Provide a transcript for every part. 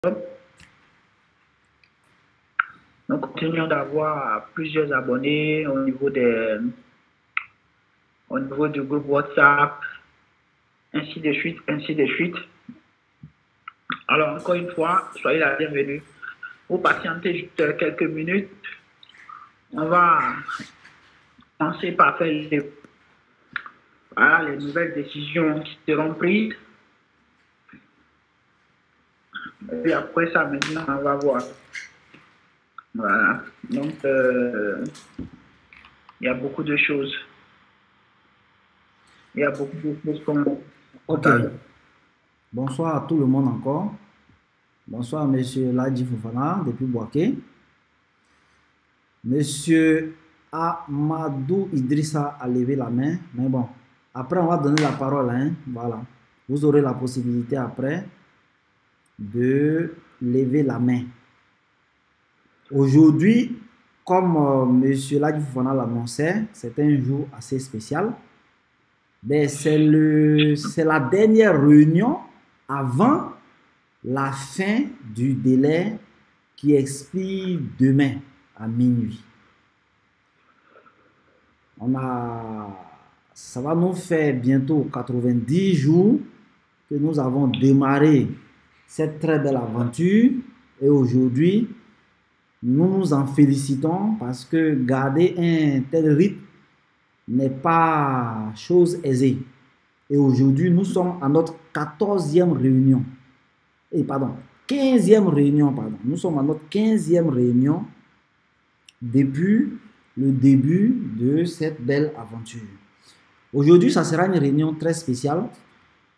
Nous continuons d'avoir plusieurs abonnés au niveau du groupe WhatsApp, ainsi de suite, ainsi de suite. Alors, encore une fois, soyez la bienvenue. Vous patientez juste quelques minutes. On va commencer par faire les nouvelles décisions qui seront prises. Et puis après ça, maintenant, on va voir. Voilà. Donc, il y a beaucoup de choses. Il y a beaucoup de choses qu'on... Ok, bonsoir à tout le monde encore. Bonsoir Monsieur Ladji Fofana depuis Boaké. Monsieur Amadou Idrissa a levé la main, mais bon, après on va donner la parole, hein, voilà. Vous aurez la possibilité après de lever la main. Aujourd'hui, comme Monsieur Ladji Fofana l'annonçait, c'est un jour assez spécial. Ben, c'est la dernière réunion avant la fin du délai qui expire demain à minuit. Ça va nous faire bientôt 90 jours que nous avons démarré cette très belle aventure et aujourd'hui, nous nous en félicitons parce que garder un tel rythme n'est pas chose aisée. Et aujourd'hui, nous sommes à notre 14e réunion. Et pardon, 15e réunion, pardon. Nous sommes à notre 15e réunion depuis le début de cette belle aventure. Aujourd'hui, ça sera une réunion très spéciale.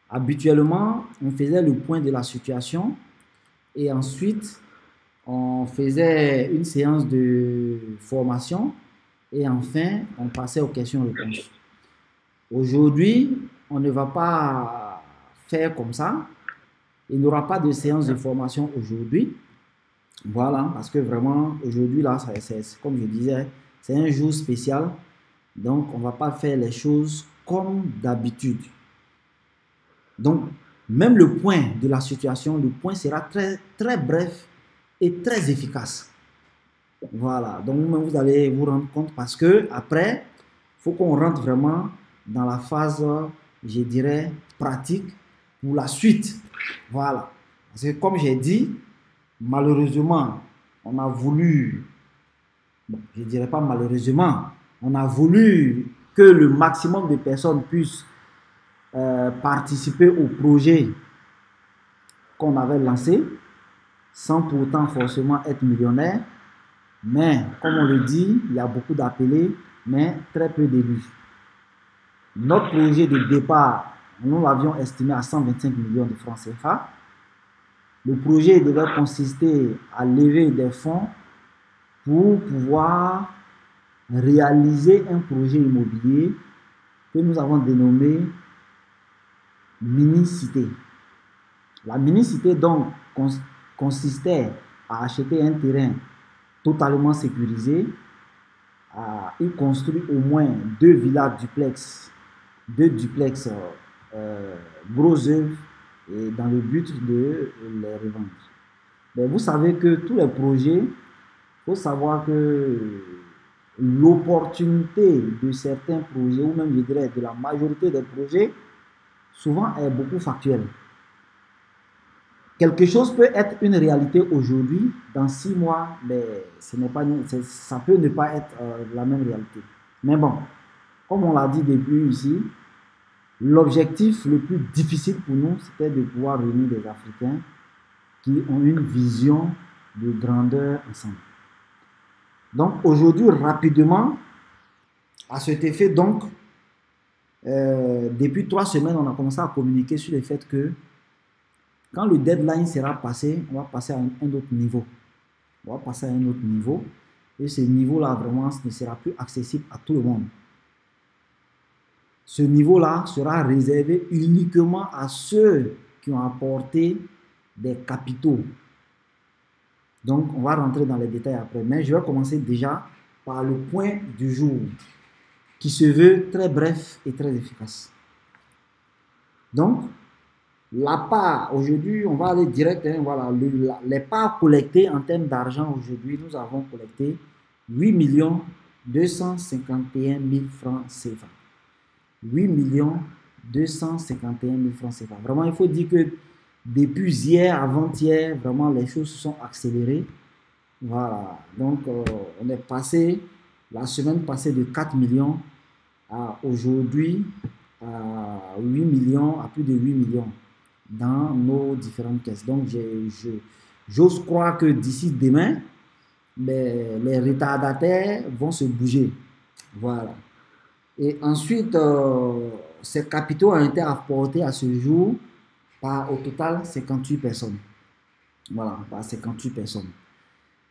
Habituellement, on faisait le point de la situation et ensuite, on faisait une séance de formation et enfin, on passait aux questions-réponses. Aujourd'hui, on ne va pas faire comme ça. Il n'y aura pas de séance de formation aujourd'hui. Voilà, parce que vraiment, aujourd'hui, là, comme je disais, c'est un jour spécial. Donc, on ne va pas faire les choses comme d'habitude. Donc, même le point de la situation, le point sera très, très bref et très efficace. Voilà, donc vous allez vous rendre compte parce que après, il faut qu'on rentre vraiment dans la phase, je dirais, pratique pour la suite. Voilà. Parce que comme j'ai dit, malheureusement, on a voulu, bon, je ne dirais pas malheureusement, on a voulu que le maximum de personnes puissent participer au projet qu'on avait lancé, sans pourtant forcément être millionnaire. Mais, comme on le dit, il y a beaucoup d'appelés, mais très peu d'élus. Notre projet de départ, nous l'avions estimé à 125 millions de francs CFA. Le projet devait consister à lever des fonds pour pouvoir réaliser un projet immobilier que nous avons dénommé mini-cité. La mini-cité donc consistait à acheter un terrain totalement sécurisé, à y construire au moins 2 villas duplex, 2 duplex gros œuvres et dans le but de les revendre. Mais vous savez que tous les projets, il faut savoir que l'opportunité de certains projets, ou même je dirais de la majorité des projets, souvent est beaucoup factuelle. Quelque chose peut être une réalité aujourd'hui, dans 6 mois, mais ça peut ne pas être la même réalité. Mais bon, comme on l'a dit depuis ici, l'objectif le plus difficile pour nous, c'était de pouvoir réunir des Africains qui ont une vision de grandeur ensemble. Donc aujourd'hui, rapidement, à cet effet, donc, depuis 3 semaines, on a commencé à communiquer sur le fait que quand le deadline sera passé, on va passer à un autre niveau. On va passer à un autre niveau. Et ce niveau-là, vraiment, ne sera plus accessible à tout le monde. Ce niveau-là sera réservé uniquement à ceux qui ont apporté des capitaux. Donc, on va rentrer dans les détails après. Mais je vais commencer déjà par le point du jour, qui se veut très bref et très efficace. Donc, La part, aujourd'hui, on va aller direct, hein, voilà, les parts collectées en termes d'argent aujourd'hui, nous avons collecté 8 251 000 francs CFA. 8 251 000 francs CFA. Vraiment, il faut dire que depuis hier, avant-hier, vraiment, les choses se sont accélérées. Voilà. Donc, on est passé, la semaine passée, de 4 millions à aujourd'hui, à 8 millions, à plus de 8 millions dans nos différentes caisses. Donc, j'ose croire que d'ici demain, les retardataires vont se bouger. Voilà. Et ensuite, ces capitaux ont été apportés à ce jour par au total 58 personnes. Voilà, par 58 personnes.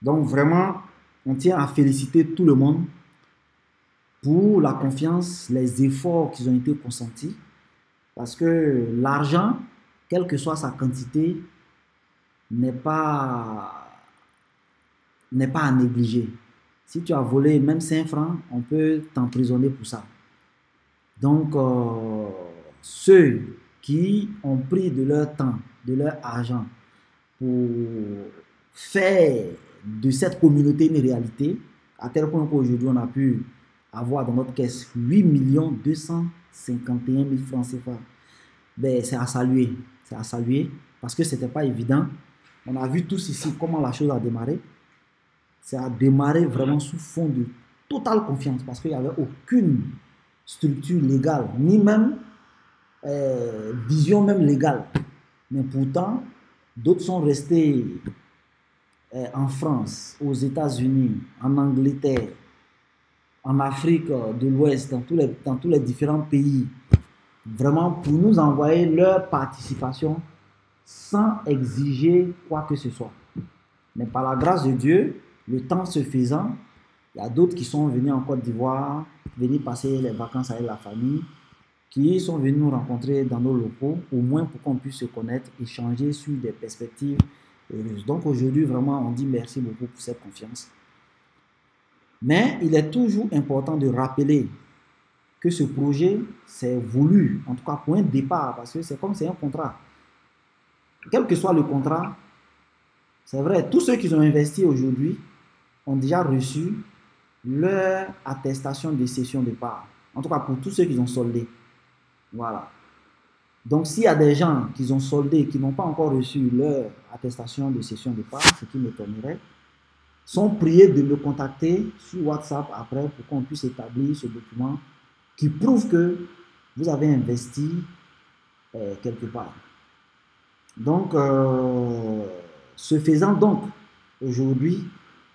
Donc vraiment, on tient à féliciter tout le monde pour la confiance, les efforts qui ont été consentis. Parce que l'argent, quelle que soit sa quantité, n'est pas à négliger. Si tu as volé même 5 francs, on peut t'emprisonner pour ça. Donc, ceux qui ont pris de leur temps, de leur argent pour faire de cette communauté une réalité, à tel point qu'aujourd'hui on a pu avoir dans notre caisse 8 251 000 francs CFA, ben, c'est à saluer. C'est à saluer parce que ce n'était pas évident. On a vu tous ici comment la chose a démarré. Ça a démarré vraiment sous fond de totale confiance parce qu'il n'y avait aucune structure légale, ni même vision même légale. Mais pourtant, d'autres sont restés en France, aux États-Unis, en Angleterre, en Afrique de l'Ouest, dans tous les différents pays, vraiment pour nous envoyer leur participation sans exiger quoi que ce soit. Mais par la grâce de Dieu, le temps se faisant, il y a d'autres qui sont venus en Côte d'Ivoire, venir passer les vacances avec la famille, qui sont venus nous rencontrer dans nos locaux, au moins pour qu'on puisse se connaître, échanger sur des perspectives heureuses. Donc aujourd'hui, vraiment, on dit merci beaucoup pour cette confiance. Mais il est toujours important de rappeler que ce projet, c'est voulu, en tout cas pour un départ, parce que c'est comme c'est un contrat. Quel que soit le contrat, c'est vrai, tous ceux qui ont investi aujourd'hui ont déjà reçu leur attestation de cession de part. En tout cas, pour tous ceux qui ont soldé. Voilà. Donc, s'il y a des gens qui ont soldé et qui n'ont pas encore reçu leur attestation de cession de part, ce qui m'étonnerait, sont priés de me contacter sur WhatsApp après pour qu'on puisse établir ce document qui prouve que vous avez investi quelque part. Donc, ce faisant donc, aujourd'hui,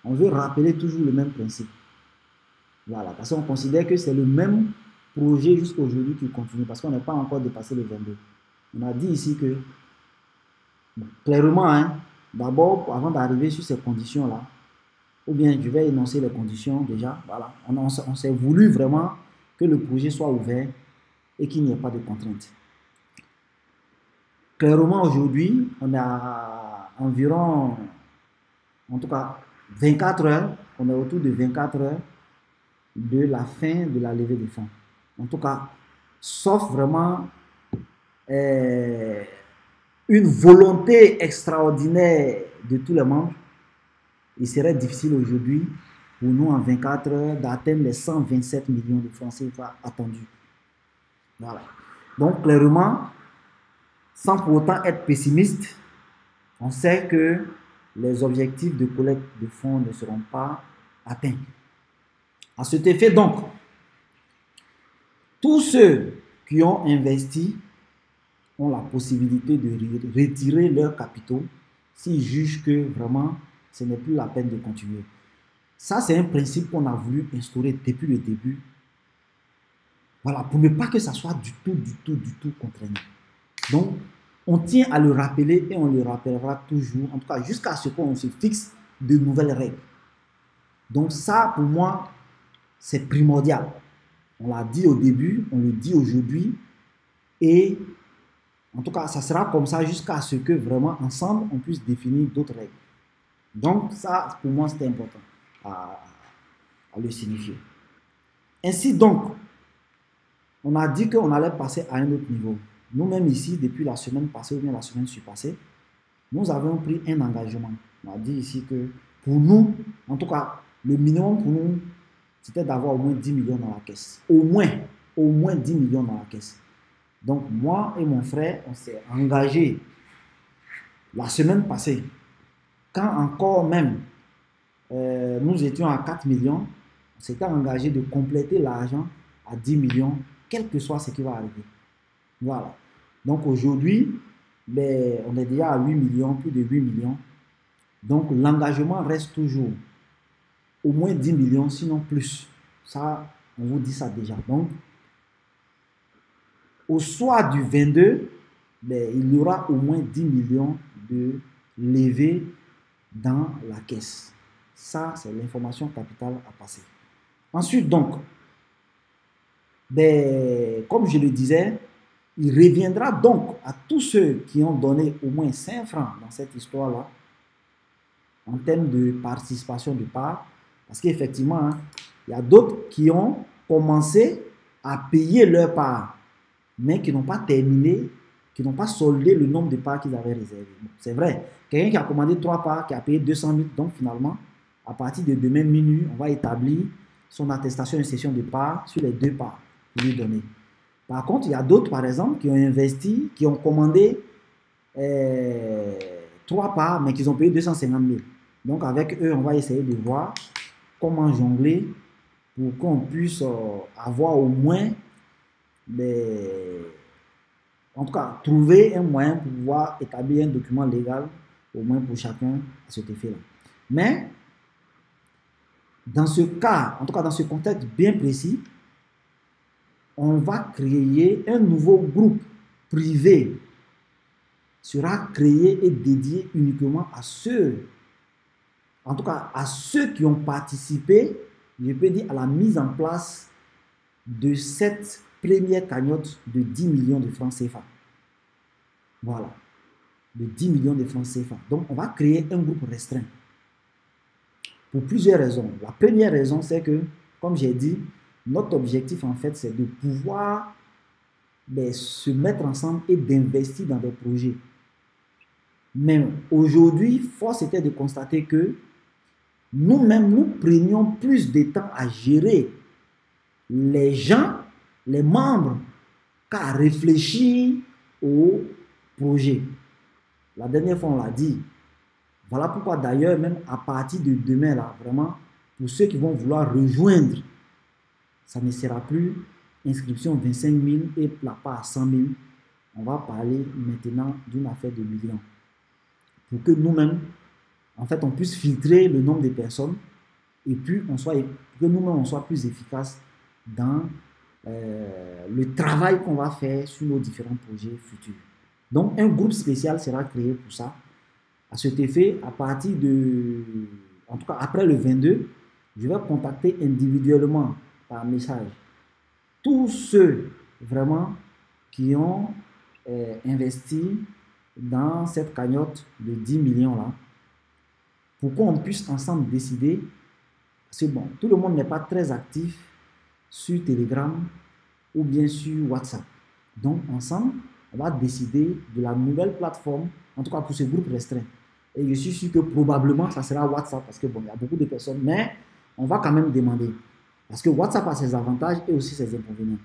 on veut rappeler toujours le même principe. Voilà, parce qu'on considère que c'est le même projet jusqu'à aujourd'hui qui continue, parce qu'on n'est pas encore dépassé le 22. On a dit ici que, bon, clairement, hein, d'abord, avant d'arriver sur ces conditions-là, ou bien je vais énoncer les conditions déjà, voilà, on s'est voulu vraiment que le projet soit ouvert et qu'il n'y ait pas de contraintes. Clairement, aujourd'hui, on a environ, en tout cas, 24 heures, on est autour de 24 heures de la fin de la levée des fonds. En tout cas, sauf vraiment une volonté extraordinaire de tous les membres, il serait difficile aujourd'hui pour nous en 24 heures d'atteindre les 127 millions de francs CFA attendus. Voilà. Donc, clairement, sans pour autant être pessimiste, on sait que les objectifs de collecte de fonds ne seront pas atteints. À cet effet, donc, tous ceux qui ont investi ont la possibilité de retirer leurs capitaux s'ils jugent que vraiment ce n'est plus la peine de continuer. Ça, c'est un principe qu'on a voulu instaurer depuis le début. Voilà, pour ne pas que ça soit du tout contraignant. Donc, on tient à le rappeler et on le rappellera toujours, en tout cas jusqu'à ce qu'on se fixe de nouvelles règles. Donc ça, pour moi, c'est primordial. On l'a dit au début, on le dit aujourd'hui, et en tout cas, ça sera comme ça jusqu'à ce que vraiment, ensemble, on puisse définir d'autres règles. Donc ça, pour moi, c'était important à le signifier. Ainsi donc, on a dit qu'on allait passer à un autre niveau. nous-mêmes ici, depuis la semaine passée ou bien la semaine surpassée, nous avons pris un engagement. On a dit ici que pour nous, en tout cas, le minimum pour nous, c'était d'avoir au moins 10 millions dans la caisse. Au moins 10 millions dans la caisse. Donc, moi et mon frère, on s'est engagé la semaine passée, quand encore même nous étions à 4 millions, on s'était engagé de compléter l'argent à 10 millions, quel que soit ce qui va arriver. Voilà. Donc aujourd'hui, ben, on est déjà à 8 millions, plus de 8 millions. Donc l'engagement reste toujours au moins 10 millions, sinon plus. Ça, on vous dit ça déjà. Donc, au soir du 22, ben, il y aura au moins 10 millions de levées dans la caisse. Ça, c'est l'information capitale à passer. Ensuite, donc, ben, comme je le disais, il reviendra donc à tous ceux qui ont donné au moins 5 francs dans cette histoire-là, en termes de participation de part, parce qu'effectivement, hein, il y a d'autres qui ont commencé à payer leur part, mais qui n'ont pas terminé, qui n'ont pas soldé le nombre de parts qu'ils avaient réservé. Bon, c'est vrai, quelqu'un qui a commandé 3 parts, qui a payé 200 000, donc finalement, à partir de demain minuit, on va établir son attestation de cession de parts sur les 2 parts pour lui donner. Par contre, il y a d'autres, par exemple, qui ont investi, qui ont commandé 3 parts, mais qui ont payé 250 000. Donc, avec eux, on va essayer de voir comment jongler pour qu'on puisse avoir au moins, en tout cas, trouver un moyen pour pouvoir établir un document légal, au moins pour chacun à cet effet-là. Mais, dans ce cas, en tout cas dans ce contexte bien précis, on va créer un nouveau groupe privé, sera créé et dédié uniquement à ceux, en tout cas à ceux qui ont participé, je peux dire, à la mise en place de cette première cagnotte de 10 millions de francs CFA. Voilà, de 10 millions de francs CFA. Donc, on va créer un groupe restreint. Pour plusieurs raisons. La première raison, c'est que, comme j'ai dit, notre objectif, en fait, c'est de pouvoir se mettre ensemble et d'investir dans des projets. Mais aujourd'hui, force était de constater que nous-mêmes, nous prenions plus de temps à gérer les gens, les membres, qu'à réfléchir au projet. La dernière fois, on l'a dit. Voilà pourquoi d'ailleurs, même à partir de demain, là, vraiment, pour ceux qui vont vouloir rejoindre, ça ne sera plus inscription 25 000 et la part à 100 000. On va parler maintenant d'une affaire de millions. Pour que nous-mêmes, en fait, on puisse filtrer le nombre de personnes et puis que nous-mêmes, on soit plus efficaces dans le travail qu'on va faire sur nos différents projets futurs. Donc, un groupe spécial sera créé pour ça. À cet effet, à partir de, en tout cas après le 22, je vais contacter individuellement par message tous ceux vraiment qui ont investi dans cette cagnotte de 10 millions là, pour qu'on puisse ensemble décider. C'est bon, tout le monde n'est pas très actif sur Telegram ou bien sur WhatsApp. Donc ensemble, on va décider de la nouvelle plateforme, en tout cas pour ce groupe restreint. Et je suis sûr que probablement ça sera WhatsApp parce que bon, il y a beaucoup de personnes, mais on va quand même demander. Parce que WhatsApp a ses avantages et aussi ses inconvénients.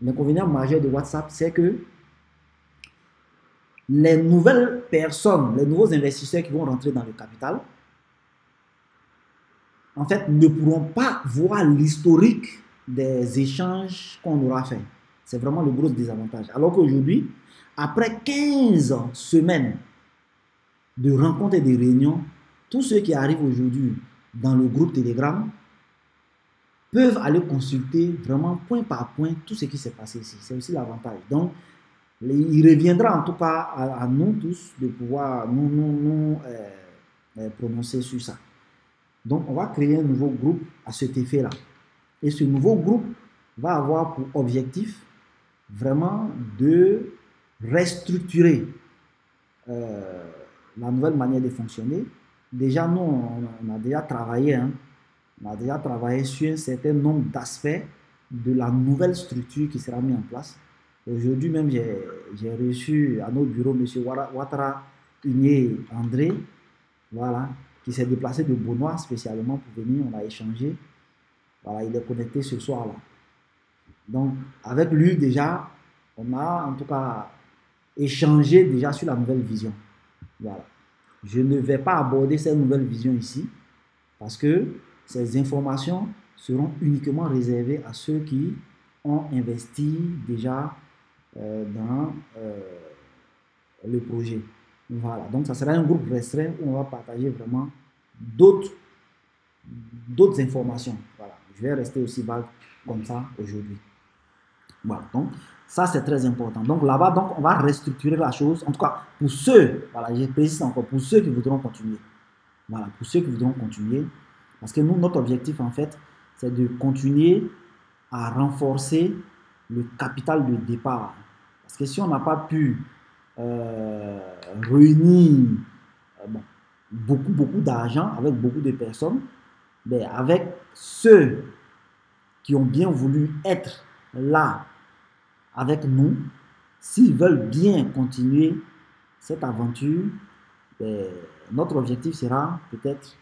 L'inconvénient majeur de WhatsApp, c'est que les nouvelles personnes, les nouveaux investisseurs qui vont rentrer dans le capital, en fait, ne pourront pas voir l'historique des échanges qu'on aura fait. C'est vraiment le gros désavantage. Alors qu'aujourd'hui, après 15 semaines de rencontres et de réunions, tous ceux qui arrivent aujourd'hui dans le groupe Telegram peuvent aller consulter vraiment point par point tout ce qui s'est passé ici. C'est aussi l'avantage. Donc, il reviendra en tout cas à nous tous de pouvoir nous prononcer sur ça. Donc, on va créer un nouveau groupe à cet effet-là. Et ce nouveau groupe va avoir pour objectif vraiment de restructurer la nouvelle manière de fonctionner. Déjà, nous, on a déjà travaillé, hein, on a déjà travaillé sur un certain nombre d'aspects de la nouvelle structure qui sera mise en place. Aujourd'hui même, j'ai reçu à notre bureau M. Ouattara Igné André, voilà, qui s'est déplacé de Benoît spécialement pour venir, on a échangé. Voilà, il est connecté ce soir-là. Donc, avec lui déjà, on a en tout cas échangé déjà sur la nouvelle vision. Voilà. Je ne vais pas aborder cette nouvelle vision ici parce que ces informations seront uniquement réservées à ceux qui ont investi déjà dans le projet. Voilà. Donc, ça sera un groupe restreint où on va partager vraiment d'autres informations. Voilà. Je vais rester aussi vague comme ça aujourd'hui. Voilà, donc ça c'est très important. Donc là-bas, donc on va restructurer la chose. En tout cas, pour ceux, voilà, je précise encore, pour ceux qui voudront continuer. Voilà, pour ceux qui voudront continuer. Parce que nous, notre objectif en fait, c'est de continuer à renforcer le capital de départ. Parce que si on n'a pas pu réunir bon, beaucoup d'argent avec beaucoup de personnes, ben, avec ceux qui ont bien voulu être là avec nous, s'ils veulent bien continuer cette aventure, ben, notre objectif sera peut-être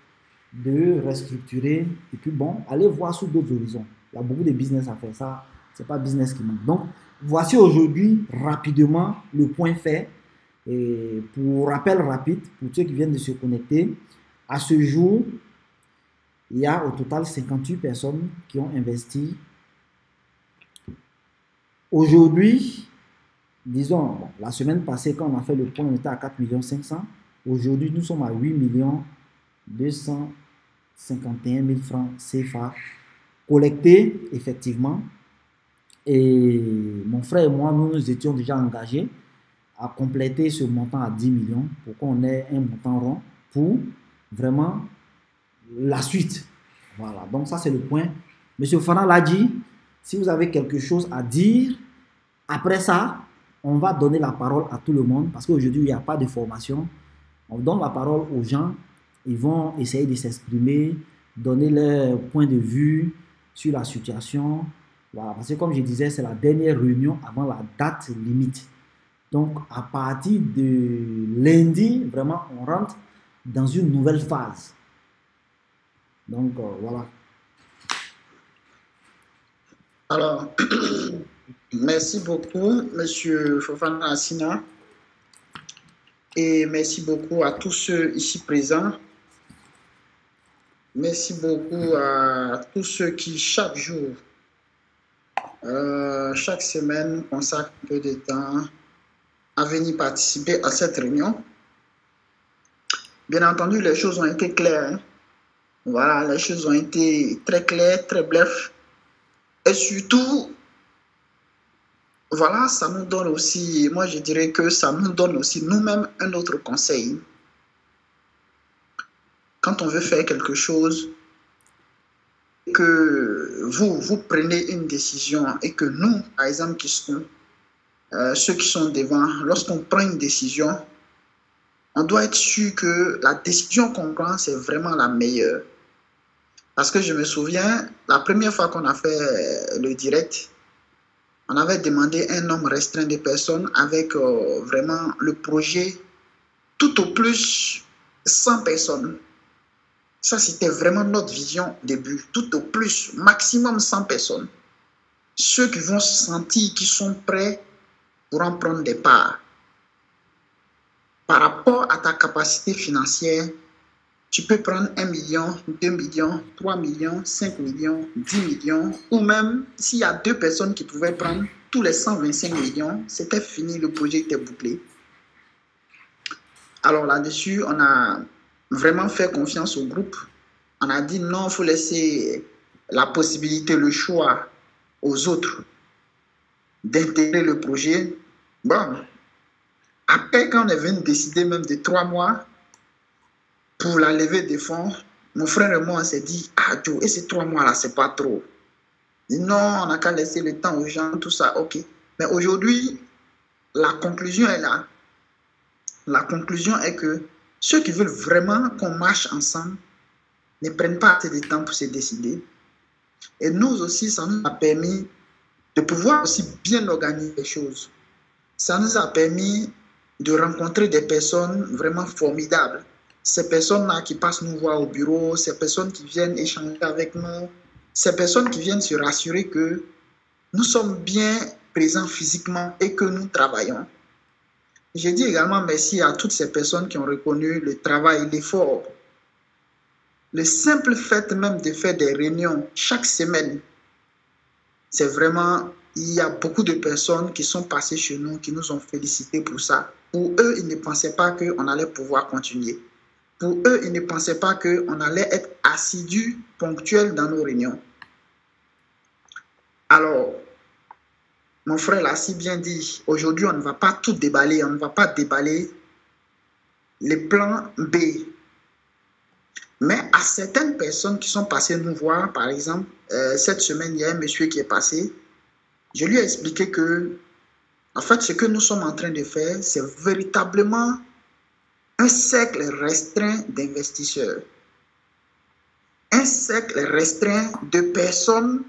de restructurer et puis bon, aller voir sous d'autres horizons. Il y a beaucoup de business à faire, ça, c'est pas business qui manque. Donc, voici aujourd'hui rapidement le point fait. Et pour rappel rapide, pour ceux qui viennent de se connecter, à ce jour, il y a au total 58 personnes qui ont investi. Aujourd'hui, disons, bon, la semaine passée, quand on a fait le point, on était à 4 500 000. Aujourd'hui, nous sommes à 8 251 000 francs CFA collectés, effectivement. Et mon frère et moi, nous étions déjà engagés à compléter ce montant à 10 millions pour qu'on ait un montant rond pour vraiment la suite. Voilà, donc ça c'est le point. Monsieur Fana l'a dit, si vous avez quelque chose à dire, après ça, on va donner la parole à tout le monde parce qu'aujourd'hui, il n'y a pas de formation. On donne la parole aux gens, ils vont essayer de s'exprimer, donner leur point de vue sur la situation. Voilà, parce que comme je disais, c'est la dernière réunion avant la date limite. Donc, à partir de lundi, vraiment, on rentre dans une nouvelle phase. Donc, voilà. Alors, merci beaucoup, Monsieur Fofana Assina. Et merci beaucoup à tous ceux ici présents. Merci beaucoup à tous ceux qui, chaque jour, chaque semaine, consacrent un peu de temps à venir participer à cette réunion. Bien entendu, les choses ont été claires. Hein. Voilà, les choses ont été très claires, très brefs. Et surtout, voilà, ça nous donne aussi, moi je dirais que ça nous donne aussi nous-mêmes un autre conseil. Quand on veut faire quelque chose, que vous prenez une décision et que nous, par exemple, qui sont ceux qui sont devant, lorsqu'on prend une décision, on doit être sûr que la décision qu'on prend, c'est vraiment la meilleure. Parce que je me souviens, la première fois qu'on a fait le direct, on avait demandé un nombre restreint de personnes avec vraiment le projet, tout au plus 100 personnes. Ça, c'était vraiment notre vision au début. Tout au plus, maximum 100 personnes. Ceux qui vont se sentir, qui sont prêts pour en prendre des parts. Par rapport à ta capacité financière, tu peux prendre 1 million, 2 millions, 3 millions, 5 millions, 10 millions, ou même s'il y a 2 personnes qui pouvaient prendre tous les 125 millions, c'était fini, le projet était bouclé. Alors là-dessus, on a vraiment fait confiance au groupe. On a dit non, il faut laisser la possibilité, le choix aux autres d'intégrer le projet. Bon, après, quand on est venu décider même de 3 mois pour la levée des fonds, mon frère et moi, on s'est dit, ah Joe, et ces 3 mois-là, c'est pas trop. Non, on n'a qu'à laisser le temps aux gens, tout ça, ok. Mais aujourd'hui, la conclusion est là. La conclusion est que ceux qui veulent vraiment qu'on marche ensemble ne prennent pas assez de temps pour se décider. Et nous aussi, ça nous a permis de pouvoir aussi bien organiser les choses. Ça nous a permis de rencontrer des personnes vraiment formidables. Ces personnes-là qui passent nous voir au bureau, ces personnes qui viennent échanger avec nous, ces personnes qui viennent se rassurer que nous sommes bien présents physiquement et que nous travaillons. Je dis également merci à toutes ces personnes qui ont reconnu le travail, l'effort. Le simple fait même de faire des réunions chaque semaine, c'est vraiment, il y a beaucoup de personnes qui sont passées chez nous, qui nous ont félicités pour ça. Pour eux, ils ne pensaient pas qu'on allait pouvoir continuer. Pour eux, ils ne pensaient pas qu'on allait être assidus, ponctuels dans nos réunions. Alors, mon frère l'a si bien dit, aujourd'hui, on ne va pas tout déballer, on ne va pas déballer les plans B. Mais à certaines personnes qui sont passées nous voir, par exemple, cette semaine, il y a un monsieur qui est passé, je lui ai expliqué que, en fait, ce que nous sommes en train de faire, c'est véritablement un cercle restreint d'investisseurs. Un cercle restreint de personnes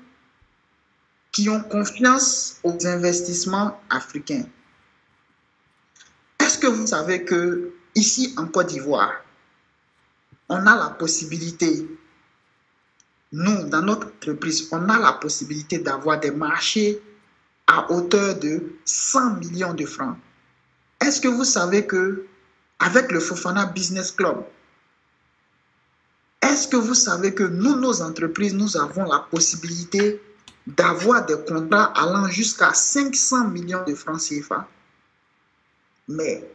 qui ont confiance aux investissements africains. Est-ce que vous savez que ici en Côte d'Ivoire, on a la possibilité, nous, dans notre entreprise, on a la possibilité d'avoir des marchés à hauteur de 100 millions de francs. Est-ce que vous savez que avec le Fofana Business Club, est-ce que vous savez que nous, nos entreprises, nous avons la possibilité d'avoir des contrats allant jusqu'à 500 millions de francs CFA? Mais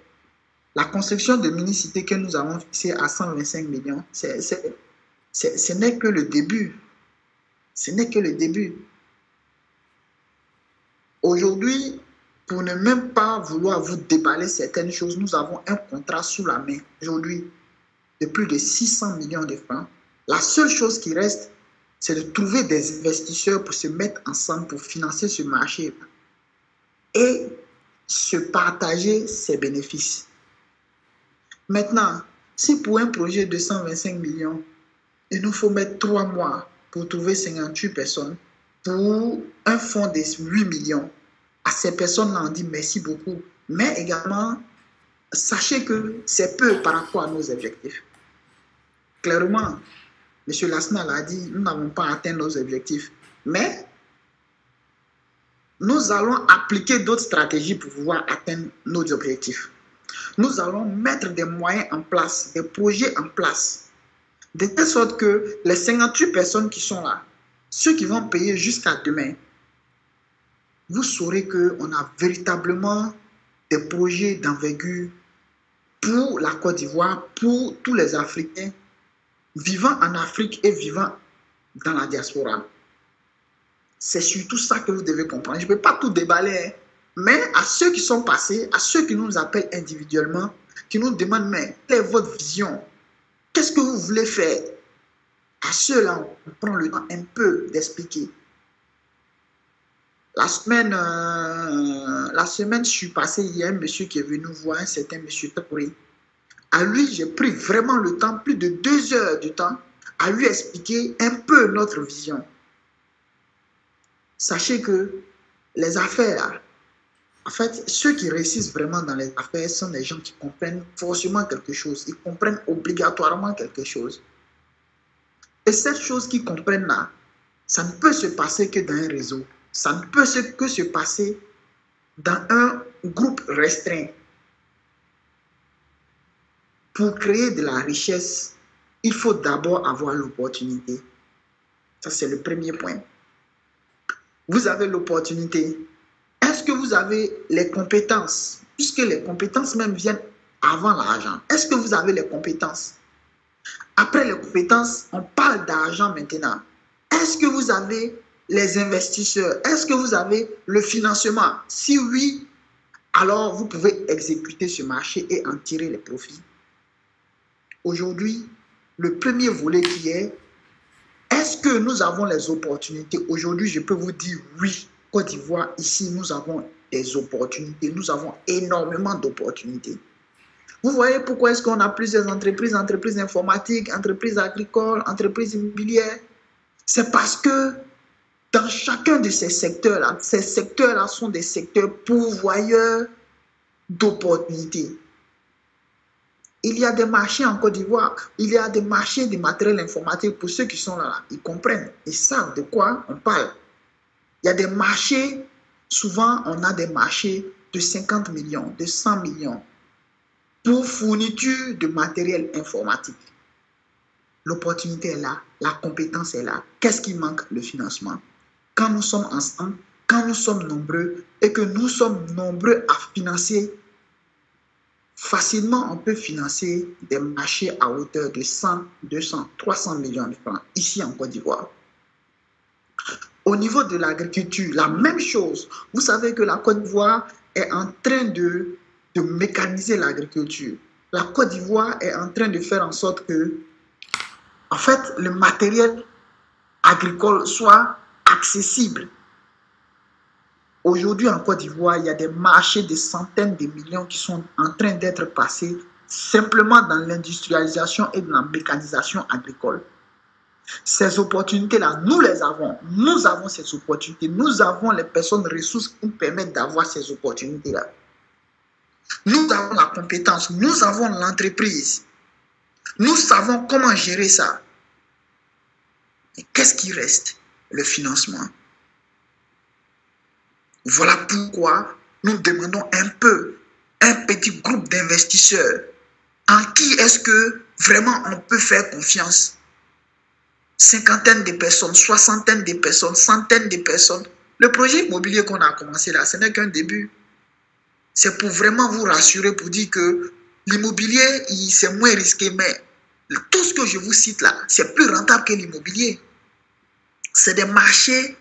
la construction de mini-cités que nous avons fixée à 125 millions, ce n'est que le début. Ce n'est que le début. Aujourd'hui, pour ne même pas vouloir vous déballer certaines choses, nous avons un contrat sous la main aujourd'hui de plus de 600 millions de francs. La seule chose qui reste, c'est de trouver des investisseurs pour se mettre ensemble pour financer ce marché et se partager ses bénéfices. Maintenant, si pour un projet de 125 millions, il nous faut mettre 3 mois pour trouver 58 personnes, pour un fonds de 8 millions, à ces personnes-là, on dit merci beaucoup. Mais également, sachez que c'est peu par rapport à nos objectifs. Clairement, M. Lassna l'a dit, nous n'avons pas atteint nos objectifs. Mais nous allons appliquer d'autres stratégies pour pouvoir atteindre nos objectifs. Nous allons mettre des moyens en place, des projets en place, de telle sorte que les 58 personnes qui sont là, ceux qui vont payer jusqu'à demain, vous saurez qu'on a véritablement des projets d'envergure pour la Côte d'Ivoire, pour tous les Africains vivant en Afrique et vivant dans la diaspora. C'est surtout ça que vous devez comprendre. Je ne peux pas tout déballer, hein. Mais à ceux qui sont passés, à ceux qui nous appellent individuellement, qui nous demandent, mais quelle est votre vision? Qu'est-ce que vous voulez faire? À ceux-là, on prend le temps un peu d'expliquer. La semaine, je suis passé, il y a un monsieur qui est venu voir, un certain monsieur Touré. À lui, j'ai pris vraiment le temps, plus de 2 heures du temps, à lui expliquer un peu notre vision. Sachez que les affaires, en fait, ceux qui réussissent vraiment dans les affaires sont des gens qui comprennent forcément quelque chose. Ils comprennent obligatoirement quelque chose. Et cette chose qu'ils comprennent là, ça ne peut se passer que dans un réseau. Ça ne peut que se passer dans un groupe restreint. Pour créer de la richesse, il faut d'abord avoir l'opportunité. Ça, c'est le premier point. Vous avez l'opportunité. Est-ce que vous avez les compétences? Puisque les compétences même viennent avant l'argent. Est-ce que vous avez les compétences? Après les compétences, on parle d'argent maintenant. Est-ce que vous avez les investisseurs? Est-ce que vous avez le financement? Si oui, alors vous pouvez exécuter ce marché et en tirer les profits. Aujourd'hui, le premier volet qui est, est-ce que nous avons les opportunités? Aujourd'hui, je peux vous dire oui. Côte d'Ivoire, ici, nous avons des opportunités. Nous avons énormément d'opportunités. Vous voyez pourquoi est-ce qu'on a plusieurs entreprises, entreprises informatiques, entreprises agricoles, entreprises immobilières? C'est parce que Dans chacun de ces secteurs-là sont des secteurs pourvoyeurs d'opportunités. Il y a des marchés en Côte d'Ivoire, il y a des marchés de matériel informatique. Pour ceux qui sont là, ils comprennent, ils savent de quoi on parle. Il y a des marchés, souvent on a des marchés de 50 millions, de 100 millions pour fourniture de matériel informatique. L'opportunité est là, la compétence est là. Qu'est-ce qui manque? Le financement. Quand nous sommes ensemble, quand nous sommes nombreux et que nous sommes nombreux à financer, facilement on peut financer des marchés à hauteur de 100, 200, 300 millions de francs ici en Côte d'Ivoire. Au niveau de l'agriculture, la même chose. Vous savez que la Côte d'Ivoire est en train de mécaniser l'agriculture. La Côte d'Ivoire est en train de faire en sorte que, en fait, le matériel agricole soit accessible. Aujourd'hui, en Côte d'Ivoire, il y a des marchés de centaines de millions qui sont en train d'être passés simplement dans l'industrialisation et dans la mécanisation agricole. Ces opportunités-là, nous les avons. Nous avons ces opportunités. Nous avons les personnes ressources qui nous permettent d'avoir ces opportunités-là. Nous avons la compétence. Nous avons l'entreprise. Nous savons comment gérer ça. Et qu'est-ce qui reste? Le financement. Voilà pourquoi nous demandons un petit groupe d'investisseurs en qui est-ce que vraiment on peut faire confiance. Cinquantaine de personnes, soixantaine de personnes, centaines de personnes. Le projet immobilier qu'on a commencé là, ce n'est qu'un début. C'est pour vraiment vous rassurer, pour dire que l'immobilier, c'est moins risqué, mais tout ce que je vous cite là, c'est plus rentable que l'immobilier. C'est des marchés,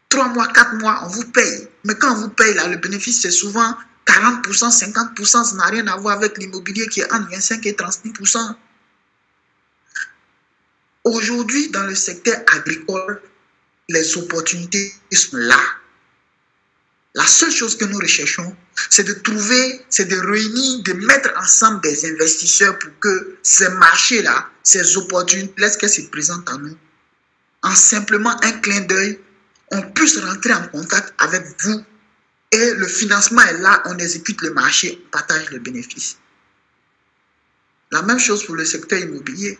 3 mois, 4 mois, on vous paye. Mais quand on vous paye là, le bénéfice c'est souvent 40%, 50%, ça n'a rien à voir avec l'immobilier qui est entre 25 et 35%. Aujourd'hui, dans le secteur agricole, les opportunités sont là. La seule chose que nous recherchons, c'est de trouver, c'est de réunir, de mettre ensemble des investisseurs pour que ces marchés-là, ces opportunités, lorsqu'elles se présentent à nous, en simplement un clin d'œil, on puisse rentrer en contact avec vous et le financement est là, on exécute le marché, on partage le bénéfice. La même chose pour le secteur immobilier.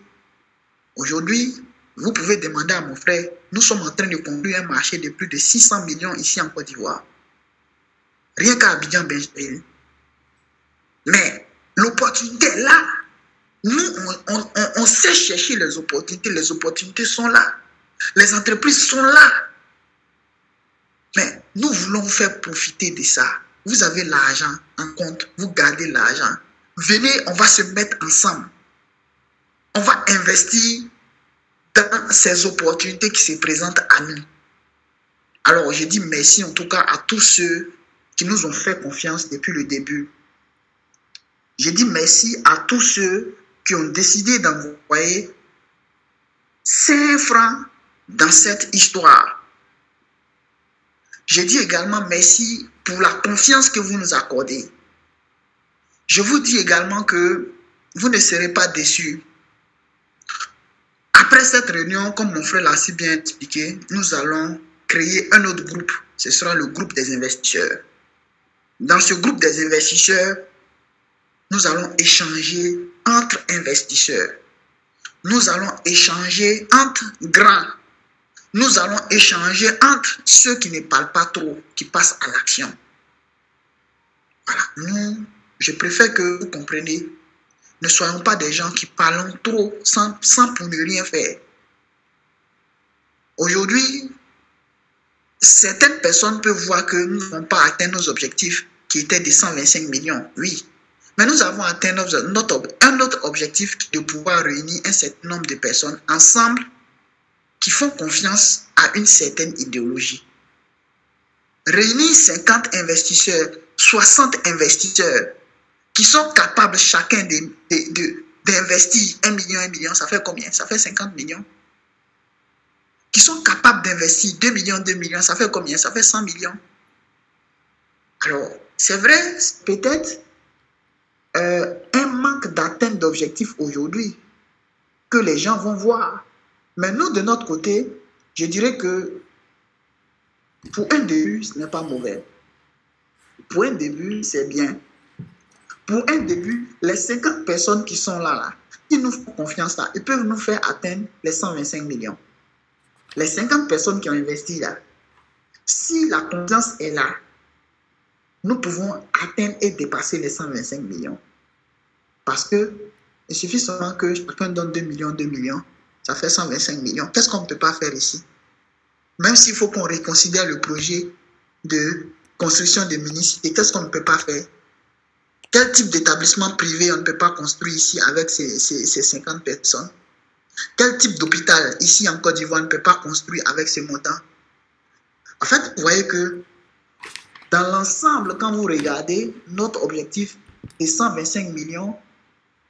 Aujourd'hui, vous pouvez demander à mon frère, nous sommes en train de conclure un marché de plus de 600 millions ici en Côte d'Ivoire. Rien qu'à Abidjan-Benjeril. Mais l'opportunité est là. Nous, on sait chercher les opportunités sont là. Les entreprises sont là. Mais nous voulons faire profiter de ça. Vous avez l'argent en compte, vous gardez l'argent. Venez, on va se mettre ensemble. On va investir dans ces opportunités qui se présentent à nous. Alors, je dis merci en tout cas à tous ceux qui nous ont fait confiance depuis le début. Je dis merci à tous ceux qui ont décidé d'envoyer 5 francs dans cette histoire. Je dis également merci pour la confiance que vous nous accordez. Je vous dis également que vous ne serez pas déçus. Après cette réunion, comme mon frère l'a si bien expliqué, nous allons créer un autre groupe. Ce sera le groupe des investisseurs. Dans ce groupe des investisseurs, nous allons échanger entre investisseurs. Nous allons échanger entre grands. Nous allons échanger entre ceux qui ne parlent pas trop, qui passent à l'action. Voilà. Je préfère que vous compreniez. Ne soyons pas des gens qui parlent trop sans pour ne rien faire. Aujourd'hui, certaines personnes peuvent voir que nous n'avons pas atteint nos objectifs qui étaient de 125 millions. Oui. Mais nous avons atteint un autre objectif de pouvoir réunir un certain nombre de personnes ensemble qui font confiance à une certaine idéologie. Réunir 50 investisseurs, 60 investisseurs qui sont capables chacun d'investir 1 million, ça fait combien? Ça fait 50 millions. Qui sont capables d'investir 2 millions, ça fait combien? Ça fait 100 millions. Alors, c'est vrai, peut-être un manque d'atteinte d'objectifs aujourd'hui que les gens vont voir. Mais nous, de notre côté, je dirais que Pour un début, ce n'est pas mauvais. Pour un début, c'est bien. Pour un début, les 50 personnes qui sont là, qui nous font confiance là, ils peuvent nous faire atteindre les 125 millions. Les 50 personnes qui ont investi là, si la confiance est là, nous pouvons atteindre et dépasser les 125 millions. Parce que il suffit seulement que chacun donne 2 millions, 2 millions, ça fait 125 millions. Qu'est-ce qu'on ne peut pas faire ici? Même s'il faut qu'on reconsidère le projet de construction de mini-cités, qu'est-ce qu'on ne peut pas faire? Quel type d'établissement privé on ne peut pas construire ici avec ces 50 personnes? Quel type d'hôpital ici en Côte d'Ivoire on ne peut pas construire avec ces montants? En fait, vous voyez que dans l'ensemble, quand vous regardez, notre objectif de 125 millions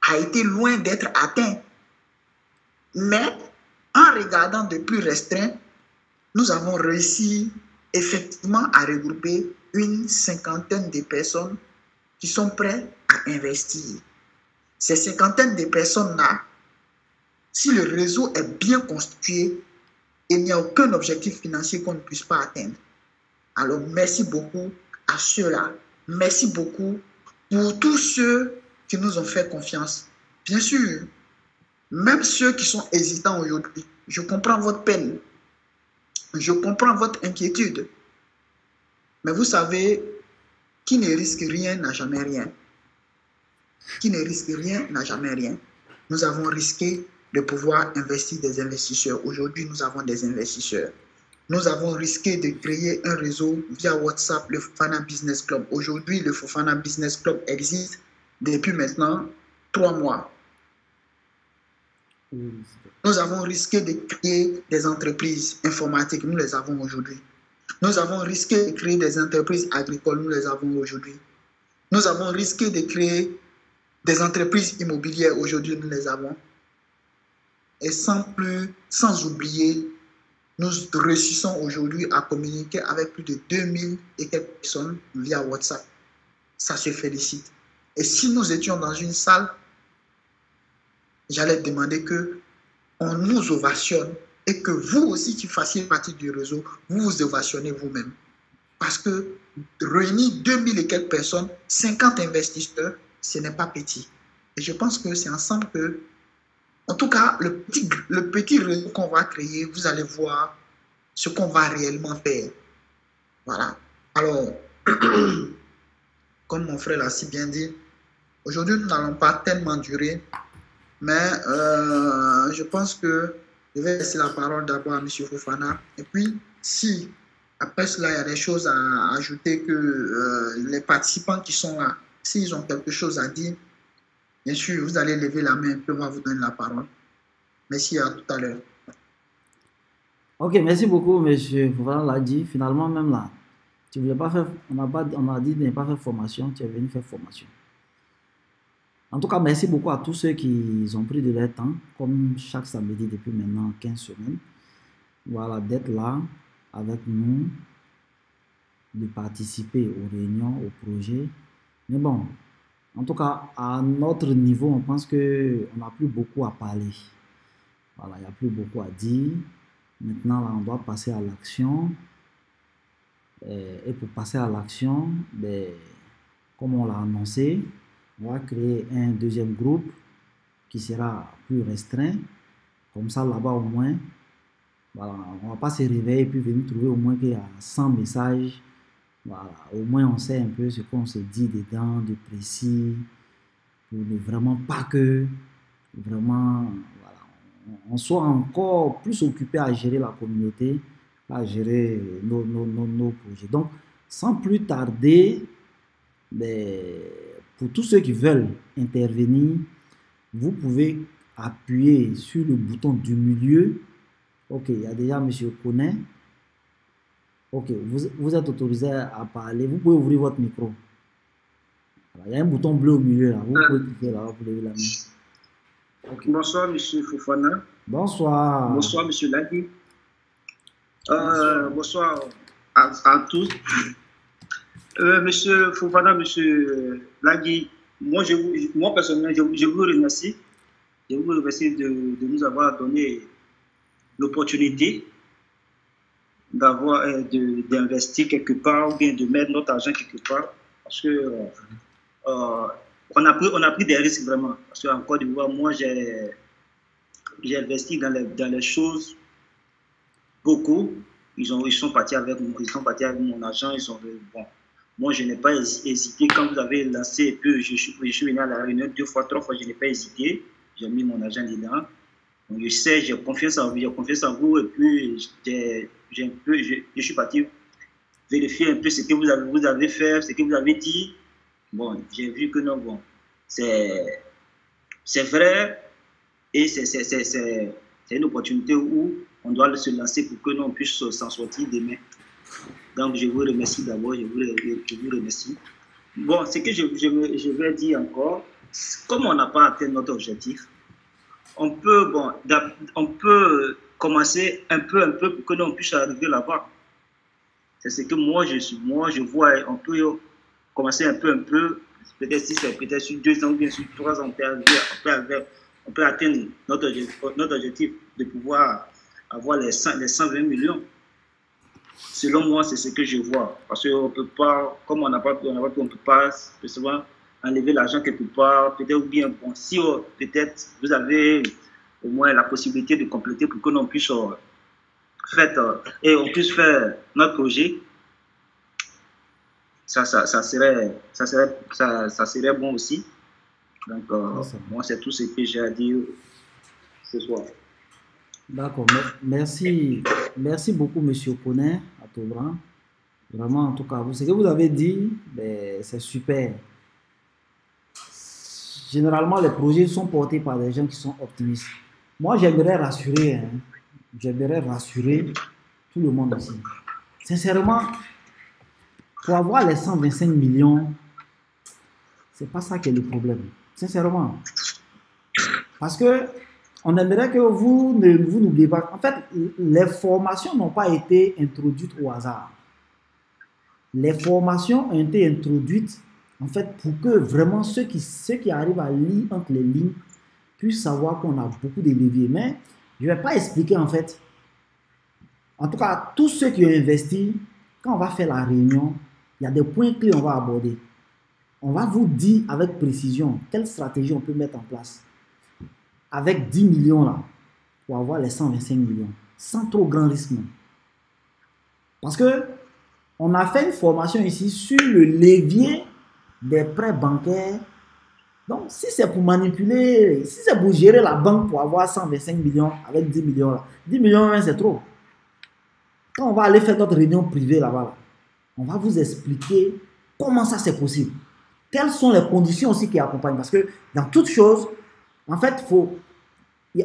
a été loin d'être atteint. Mais en regardant de plus restreint, nous avons réussi effectivement à regrouper une cinquantaine de personnes qui sont prêtes à investir. Ces cinquantaines de personnes-là, si le réseau est bien constitué, il n'y a aucun objectif financier qu'on ne puisse pas atteindre. Alors, merci beaucoup à ceux-là. Merci beaucoup pour tous ceux qui nous ont fait confiance. Bien sûr, même ceux qui sont hésitants aujourd'hui, je comprends votre peine. Je comprends votre inquiétude. Mais vous savez, qui ne risque rien n'a jamais rien. Qui ne risque rien n'a jamais rien. Nous avons risqué de pouvoir investir des investisseurs. Aujourd'hui, nous avons des investisseurs. Nous avons risqué de créer un réseau via WhatsApp, le Fofana Business Club. Aujourd'hui, le Fofana Business Club existe depuis maintenant 3 mois. Nous avons risqué de créer des entreprises informatiques. Nous les avons aujourd'hui. Nous avons risqué de créer des entreprises agricoles. Nous les avons aujourd'hui. Nous avons risqué de créer des entreprises immobilières. Aujourd'hui, nous les avons. Et sans oublier, nous réussissons aujourd'hui à communiquer avec plus de 2000 et quelques personnes via WhatsApp. Ça se félicite. Et si nous étions dans une salle, j'allais demander qu'on nous ovationne et que vous aussi qui fassiez partie du réseau, vous vous ovationnez vous-même. Parce que réunir 2000 et quelques personnes, 50 investisseurs, ce n'est pas petit. Et je pense que c'est ensemble que, en tout cas, le petit réseau qu'on va créer, vous allez voir ce qu'on va réellement faire. Voilà. Alors, comme mon frère l'a si bien dit, aujourd'hui, nous n'allons pas tellement durer, mais je pense que je vais laisser la parole d'abord à M. Fofana. Et puis, si après cela, il y a des choses à ajouter, que les participants qui sont là, s'ils ont quelque chose à dire, bien sûr, vous allez lever la main et puis on va vous donner la parole. Merci, à tout à l'heure. Ok, merci beaucoup, monsieur Fofana l'a dit. Finalement, même là, tu voulais pas faire, on a dit de ne pas faire formation, tu es venu faire formation. En tout cas, merci beaucoup à tous ceux qui ont pris de leur temps, comme chaque samedi depuis maintenant 15 semaines. Voilà, d'être là avec nous, de participer aux réunions, aux projets. Mais bon, en tout cas, à notre niveau, on pense qu'on n'a plus beaucoup à parler. Voilà, il n'y a plus beaucoup à dire. Maintenant, là, on doit passer à l'action. Et pour passer à l'action, ben, comme on l'a annoncé, on va créer un deuxième groupe qui sera plus restreint. Comme ça, là-bas, au moins, voilà, on ne va pas se réveiller et puis venir trouver au moins qu'il y a 100 messages. Voilà, au moins, on sait un peu ce qu'on se dit dedans, de précis, pour ne vraiment pas que, vraiment, voilà, on soit encore plus occupé à gérer la communauté, à gérer nos projets. Donc, sans plus tarder, pour tous ceux qui veulent intervenir, vous pouvez appuyer sur le bouton du milieu. Ok, il y a déjà M. Koné. Ok, vous êtes autorisé à parler. Vous pouvez ouvrir votre micro. Voilà, il y a un bouton bleu au milieu là. Vous pouvez cliquer là pour lever la main. Okay. Bonsoir, M. Fofana. Bonsoir. Bonsoir, M. Lagui. Bonsoir à tous. Monsieur Fofana, Monsieur Lagui, moi personnellement, je vous remercie. Je vous remercie de nous avoir donné l'opportunité d'investir quelque part ou bien de mettre notre argent quelque part. Parce que on a pris des risques vraiment. Parce qu'en Côte d'Ivoire, moi, j'ai investi dans les choses beaucoup. Ils sont partis avec mon argent. Bon. Moi, je n'ai pas hésité. Quand vous avez lancé un peu, je suis venu à la réunion 2 fois, 3 fois, je n'ai pas hésité. J'ai mis mon argent dedans. Donc, je sais, j'ai confiance en vous. Et puis, je suis parti vérifier un peu ce que vous avez fait, ce que vous avez dit. Bon, j'ai vu que non, bon, c'est vrai et c'est une opportunité où on doit se lancer pour que l'on puisse s'en sortir demain. Donc, je vous remercie d'abord, je vous remercie. Bon, ce que je vais dire encore, comme on n'a pas atteint notre objectif, on peut commencer un peu pour que l'on puisse arriver là-bas. C'est ce que moi je vois, on peut commencer un peu, peut-être si c'est peut-être sur 2 ans ou bien sur 3 ans, on peut atteindre notre objectif de pouvoir avoir les 120 millions. Selon moi, c'est ce que je vois. Parce qu'on peut pas, comme on n'a pas pu, on peut pas souvent enlever l'argent quelque part, peut-être ou bien, bon, si peut-être vous avez au moins la possibilité de compléter pour que l'on puisse et on puisse faire notre projet, ça serait bon aussi. Donc, moi, c'est tout ce que j'ai à dire ce soir. D'accord, merci beaucoup, Monsieur Koné Atobra. Vraiment, en tout cas, ce que vous avez dit, c'est super. Généralement, les projets sont portés par des gens qui sont optimistes. Moi, j'aimerais rassurer tout le monde ici. Sincèrement, pour avoir les 125 millions, c'est pas ça qui est le problème. Sincèrement. Parce que on aimerait que vous n'oubliez pas. En fait, les formations n'ont pas été introduites au hasard. Les formations ont été introduites en fait pour que vraiment ceux qui arrivent à lire entre les lignes puissent savoir qu'on a beaucoup de leviers. Mais je ne vais pas expliquer en fait. En tout cas, tous ceux qui ont investi, quand on va faire la réunion, il y a des points clés qu'on va aborder. On va vous dire avec précision quelle stratégie on peut mettre en place avec 10 millions là, pour avoir les 125 millions, sans trop grand risque. Parce que on a fait une formation ici sur le levier des prêts bancaires. Donc, si c'est pour manipuler, si c'est pour gérer la banque pour avoir 125 millions avec 10 millions là, 10 millions c'est trop. Quand on va aller faire notre réunion privée là-bas, on va vous expliquer comment ça c'est possible. Quelles sont les conditions aussi qui accompagnent. Parce que dans toute chose, en fait,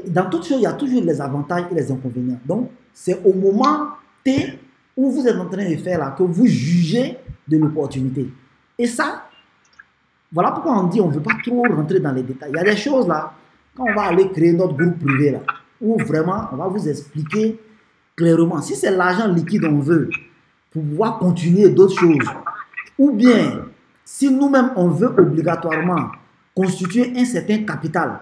dans toute chose, il y a toujours les avantages et les inconvénients. Donc, c'est au moment T où vous êtes en train de faire là que vous jugez de l'opportunité. Et ça, voilà pourquoi on dit on ne veut pas trop rentrer dans les détails. Il y a des choses là, quand on va aller créer notre groupe privé là, où vraiment on va vous expliquer clairement. Si c'est l'argent liquide on veut, pour pouvoir continuer d'autres choses, ou bien si nous-mêmes on veut obligatoirement constituer un certain capital,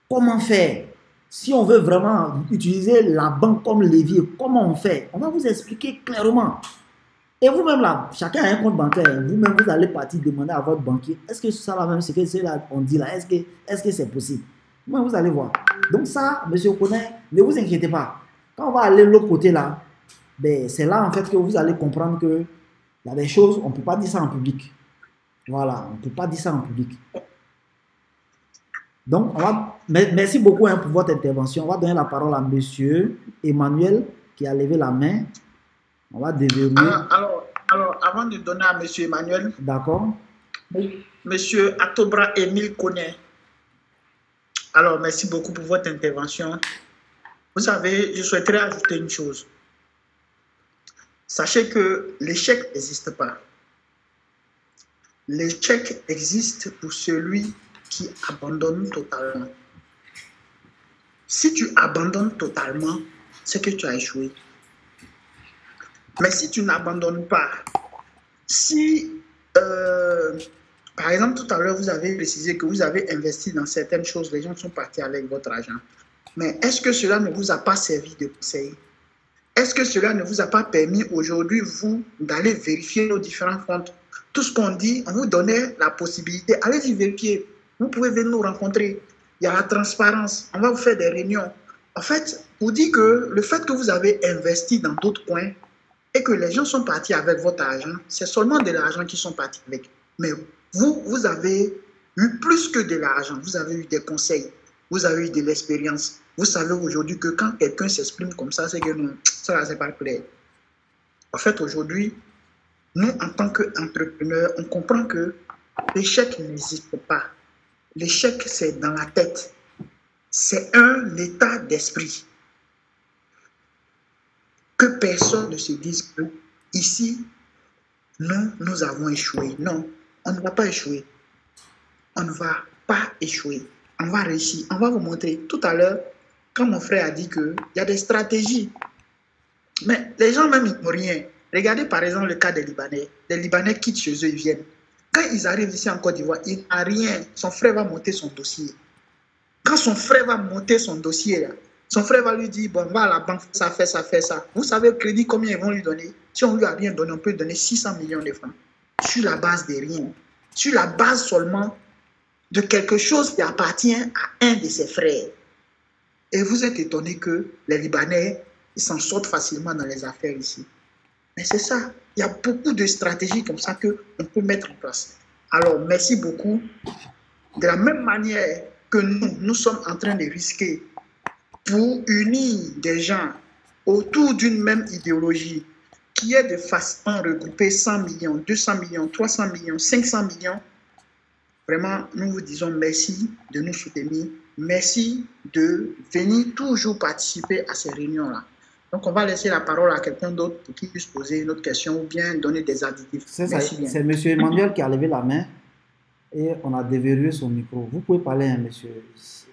comment faire? Si on veut vraiment utiliser la banque comme levier, comment on fait? On va vous expliquer clairement. Et vous-même là, chacun a un compte bancaire. Vous-même, vous allez partir demander à votre banquier, est-ce que c'est ça là même, ce que c'est là, on dit là, est-ce que c'est possible? Moi, vous allez voir. Donc ça, monsieur Koné, ne vous inquiétez pas. Quand on va aller de l'autre côté là, c'est là en fait que vous allez comprendre que il y a des choses, on ne peut pas dire ça en public. Voilà, on ne peut pas dire ça en public. Donc, merci beaucoup pour votre intervention. On va donner la parole à monsieur Emmanuel qui a levé la main. On va déverrouiller. Alors, avant de donner à monsieur Emmanuel. D'accord. Monsieur Atobra Émile Koné. Alors, merci beaucoup pour votre intervention. Vous savez, je souhaiterais ajouter une chose. Sachez que l'échec n'existe pas. L'échec existe pour celui qui abandonne totalement. Si tu abandonnes totalement, c'est que tu as échoué. Mais si tu n'abandonnes pas, si, par exemple, tout à l'heure, vous avez précisé que vous avez investi dans certaines choses, les gens sont partis avec votre argent. Mais est-ce que cela ne vous a pas servi de conseil? est-ce que cela ne vous a pas permis aujourd'hui, vous, d'aller vérifier nos différents comptes? Tout ce qu'on dit, on vous donnait la possibilité. Allez-y vérifier. Vous pouvez venir nous rencontrer. Il y a la transparence. On va vous faire des réunions. En fait, on dit que le fait que vous avez investi dans d'autres coins et que les gens sont partis avec votre argent, c'est seulement de l'argent qu'ils sont partis avec. Mais vous, vous avez eu plus que de l'argent. Vous avez eu des conseils. Vous avez eu de l'expérience. Vous savez aujourd'hui que quand quelqu'un s'exprime comme ça, c'est que non, ça, c'est pas clair. En fait, aujourd'hui, nous, en tant qu'entrepreneurs, on comprend que l'échec n'existe pas. L'échec, c'est dans la tête. C'est un état d'esprit. Que personne ne se dise que ici, nous avons échoué. Non, on ne va pas échouer. On ne va pas échouer. On va réussir. On va vous montrer. Tout à l'heure, quand mon frère a dit qu'il y a des stratégies, mais les gens même, ils n'ont rien. Regardez par exemple le cas des Libanais. Les Libanais quittent chez eux, ils viennent. Quand ils arrivent ici en Côte d'Ivoire, il n'a rien. Son frère va monter son dossier. Quand son frère va monter son dossier, là, son frère va lui dire, bon, va à la banque, ça fait ça, fait ça. Vous savez le crédit, combien ils vont lui donner? Si on ne lui a rien donné, on peut lui donner 600 millions de francs. Sur la base de rien. Sur la base seulement de quelque chose qui appartient à un de ses frères. Et vous êtes étonné que les Libanais, ils s'en sortent facilement dans les affaires ici. Mais c'est ça. Il y a beaucoup de stratégies comme ça qu'on peut mettre en place. Alors, merci beaucoup. De la même manière que nous sommes en train de risquer pour unir des gens autour d'une même idéologie qui est de facilement regrouper 100 millions, 200 millions, 300 millions, 500 millions. Vraiment, nous vous disons merci de nous soutenir. Merci de venir toujours participer à ces réunions-là. Donc, on va laisser la parole à quelqu'un d'autre pour qu'il puisse poser une autre question ou bien donner des additifs. C'est M. Emmanuel qui a levé la main et on a déverrouillé son micro. Vous pouvez parler, hein, monsieur.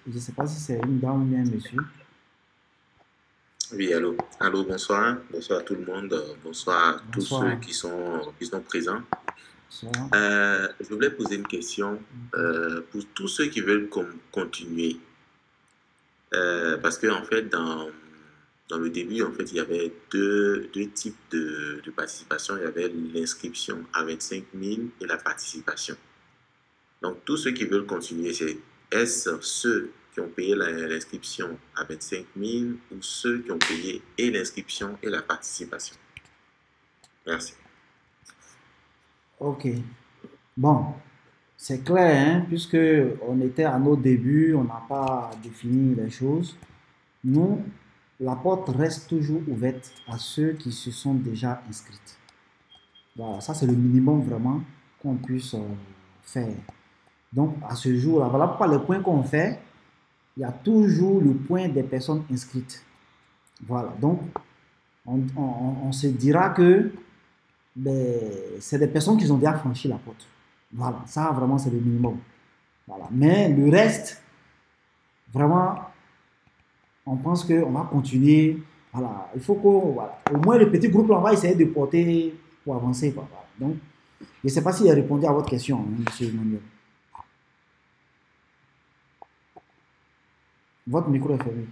Je ne sais pas si c'est une dame ou bien un monsieur. Oui, allô. Allô, bonsoir. Bonsoir à tout le monde. Bonsoir à tous ceux qui sont présents. Je voulais poser une question pour tous ceux qui veulent continuer. Parce qu'en fait, dans le début, en fait, il y avait deux types de participation. Il y avait l'inscription à 25 000 et la participation. Donc, tous ceux qui veulent continuer, est-ce ceux qui ont payé l'inscription à 25 000 ou ceux qui ont payé et l'inscription et la participation? Merci. Ok. Bon, c'est clair, hein, puisque on était à nos débuts, on n'a pas défini les choses. Nous, la porte reste toujours ouverte à ceux qui se sont déjà inscrits. Voilà, ça c'est le minimum vraiment qu'on puisse faire. Donc, à ce jour-là, voilà pourquoi les points qu'on fait, il y a toujours le point des personnes inscrites. Voilà, donc, on se dira que c'est des personnes qui ont déjà franchi la porte. Voilà, ça vraiment c'est le minimum. Voilà. Mais le reste, vraiment, on pense qu'on va continuer. Voilà, il faut qu'au moins le petit groupe, là, on va essayer de porter pour avancer. Voilà. Donc, je ne sais pas s'il a répondu à votre question, hein, monsieur Emmanuel. Votre micro est fermé.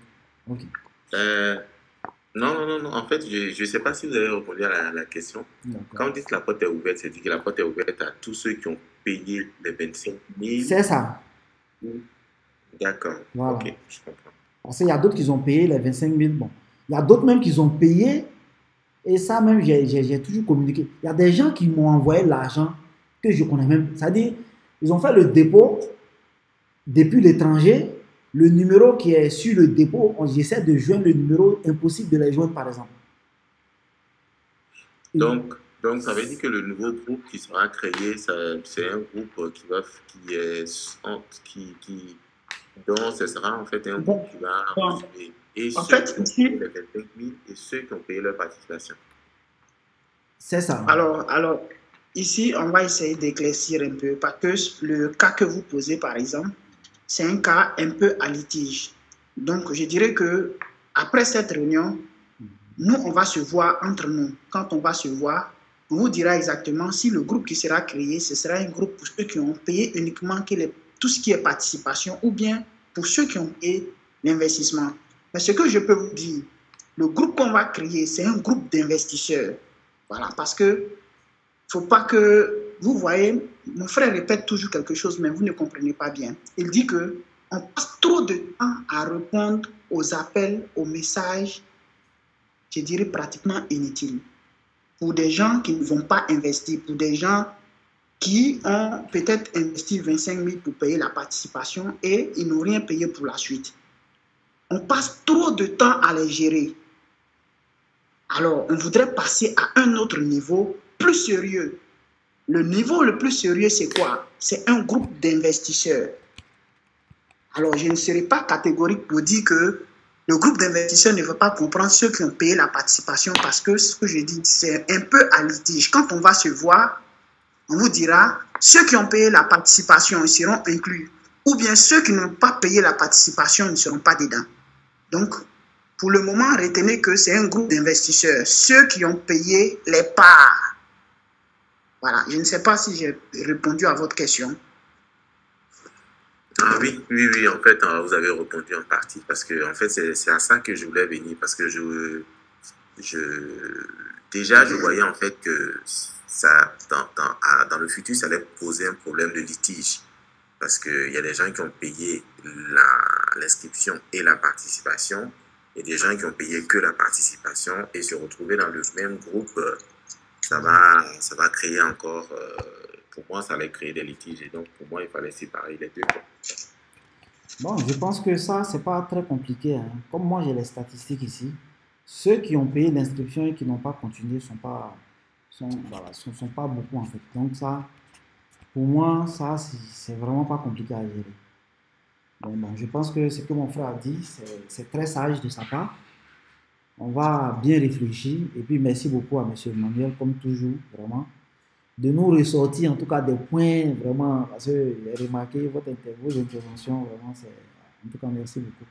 Ok. Non. En fait, je ne sais pas si vous avez répondu à la question. Quand vous dites que la porte est ouverte, c'est dit que la porte est ouverte à tous ceux qui ont payé les 25 000. C'est ça. D'accord. Voilà. Ok, je comprends. Parce qu'il y a d'autres qui ont payé les 25 000. Bon. Il y a d'autres même qui ont payé. Et ça même, j'ai toujours communiqué. Il y a des gens qui m'ont envoyé l'argent que je connais même. C'est-à-dire, ils ont fait le dépôt depuis l'étranger. Le numéro qui est sur le dépôt, j'essaie de joindre le numéro, impossible de les joindre par exemple. Donc ça veut dire que le nouveau groupe qui sera créé, c'est un groupe dont ce sera en fait un groupe qui va participer. Et ceux qui ont payé les 25 000 et ceux qui ont payé leur participation. C'est ça. Alors, ici, on va essayer d'éclaircir un peu parce que le cas que vous posez par exemple, c'est un cas un peu à litige. Donc, je dirais que après cette réunion, nous, on va se voir entre nous. Quand on va se voir, on vous dira exactement si le groupe qui sera créé, ce sera un groupe pour ceux qui ont payé uniquement tout ce qui est participation ou bien pour ceux qui ont payé l'investissement. Mais ce que je peux vous dire, le groupe qu'on va créer, c'est un groupe d'investisseurs. Voilà, parce que faut pas que... Vous voyez, mon frère répète toujours quelque chose, mais vous ne comprenez pas bien. Il dit que on passe trop de temps à répondre aux appels, aux messages, je dirais pratiquement inutiles. Pour des gens qui ne vont pas investir, pour des gens qui ont peut-être investi 25 000 pour payer la participation et ils n'ont rien payé pour la suite. On passe trop de temps à les gérer. Alors, on voudrait passer à un autre niveau plus sérieux. Le niveau le plus sérieux, c'est quoi? C'est un groupe d'investisseurs. Alors, je ne serai pas catégorique pour dire que le groupe d'investisseurs ne veut pas comprendre ceux qui ont payé la participation parce que ce que je dis, c'est un peu à litige. Quand on va se voir, on vous dira, ceux qui ont payé la participation seront inclus. Ou bien ceux qui n'ont pas payé la participation ne seront pas dedans. Donc, pour le moment, retenez que c'est un groupe d'investisseurs. Ceux qui ont payé les parts. Voilà, je ne sais pas si j'ai répondu à votre question. Ah oui, en fait, vous avez répondu en partie, parce que en fait, c'est à ça que je voulais venir, parce que déjà, je voyais en fait que ça, dans le futur, ça allait poser un problème de litige, parce qu'il y a des gens qui ont payé l'inscription et la participation, et des gens qui ont payé que la participation, et se retrouver dans le même groupe, ça va créer encore... pour moi, ça allait créer des litiges. Et donc, pour moi, il fallait séparer les deux. Bon, je pense que ça, c'est pas très compliqué. Hein. Comme moi, j'ai les statistiques ici. Ceux qui ont payé l'inscription et qui n'ont pas continué sont pas beaucoup, en fait. Donc, ça, pour moi, ça, c'est vraiment pas compliqué à gérer. Bon, je pense que ce que mon frère a dit, c'est très sage de sa part. On va bien réfléchir. Et puis, merci beaucoup à M. Emmanuel, comme toujours, vraiment, de nous ressortir en tout cas des points vraiment, parce que j'ai remarqué vos interventions, vraiment, en tout cas, merci beaucoup.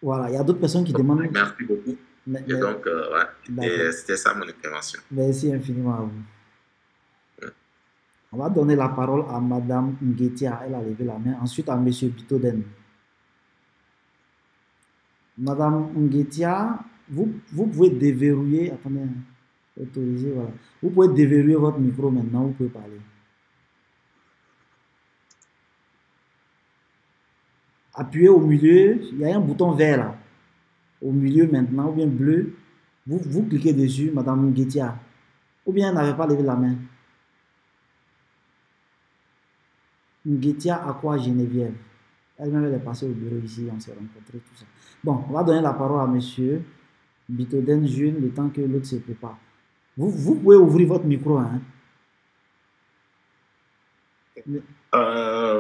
Voilà, il y a d'autres personnes qui demandent... Merci beaucoup. Et donc, c'était ça mon intervention. Merci infiniment à vous. On va donner la parole à Madame Nguetia, elle a levé la main, ensuite à Monsieur Bitoden. Madame Nguetia, vous pouvez déverrouiller, attendez, autoriser, voilà. Vous pouvez déverrouiller votre micro maintenant, vous pouvez parler. Appuyez au milieu, il y a un bouton vert là. Au milieu maintenant, ou bien bleu. Vous cliquez dessus, Madame Nguetia. Ou bien elle n'avait pas levé la main. Nguetia à quoi Geneviève. Elle-même, elle est passée au bureau ici, on s'est rencontrés, tout ça. Bon, on va donner la parole à Monsieur Bitoden June, le temps que l'autre se prépare. Vous pouvez ouvrir votre micro. Hein?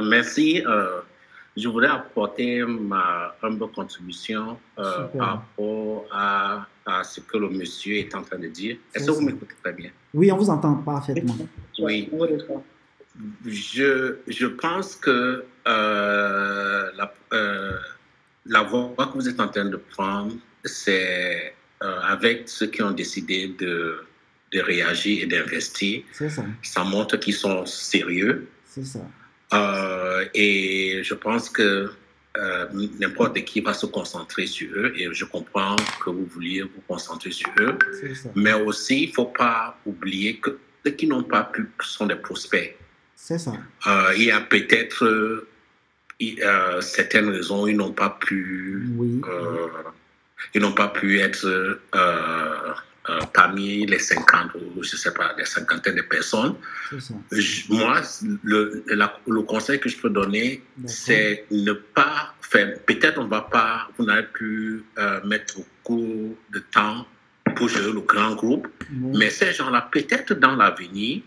Merci. Je voudrais apporter ma humble contribution par rapport à ce que le monsieur est en train de dire. Est-ce que vous m'écoutez très bien? Oui, on vous entend parfaitement. Oui. Je pense que la voie que vous êtes en train de prendre, c'est avec ceux qui ont décidé de réagir et d'investir. C'est ça. Ça montre qu'ils sont sérieux. C'est ça. Et je pense que n'importe qui va se concentrer sur eux. Et je comprends que vous vouliez vous concentrer sur eux. C'est ça. Mais aussi, il ne faut pas oublier que ceux qui n'ont pas pu sont des prospects. C'est ça. Il y a peut-être certaines raisons où ils n'ont pas pu, ils n'ont pas pu être parmi les 50 ou je sais pas, les cinquantaines de personnes. Moi, le conseil que je peux donner, c'est ne pas faire. Peut-être vous n'avez pu mettre beaucoup de temps pour gérer le grand groupe, mais ces gens-là, peut-être dans l'avenir,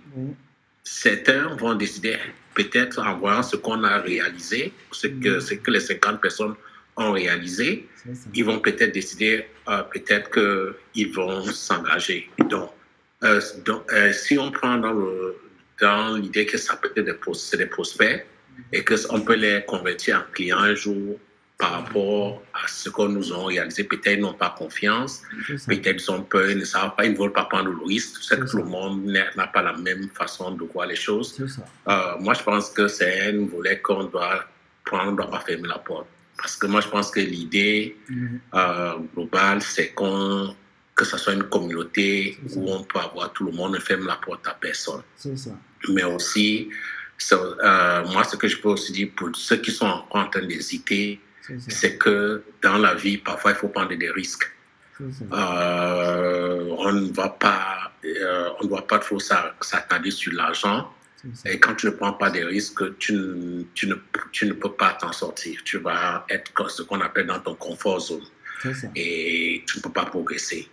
certains vont décider, peut-être en voyant ce qu'on a réalisé, ce que les 50 personnes ont réalisé, ils vont peut-être décider, peut-être qu'ils vont s'engager. Donc, si on prend dans l'idée que ça peut être des prospects et qu'on peut les convertir en clients un jour par rapport à ce que nous avons réalisé, peut-être ils n'ont pas confiance, peut-être ils ont peur, ils ne savent pas, ils ne veulent pas prendre le risque. C'est que tout le monde n'a pas la même façon de voir les choses. Moi, je pense que c'est un volet qu'on doit prendre, on ne doit pas fermer la porte. parce que moi, je pense que l'idée globale, c'est que ce soit une communauté où on peut avoir tout le monde, ne ferme la porte à personne. C'est ça. Mais aussi, moi, ce que je peux aussi dire pour ceux qui sont encore en train d'hésiter, c'est que dans la vie, parfois, il faut prendre des risques. On ne doit pas trop s'attarder sur l'argent. Et quand tu ne prends pas des risques, tu ne peux pas t'en sortir. Tu vas être ce qu'on appelle dans ton confort zone. Et tu ne peux pas progresser.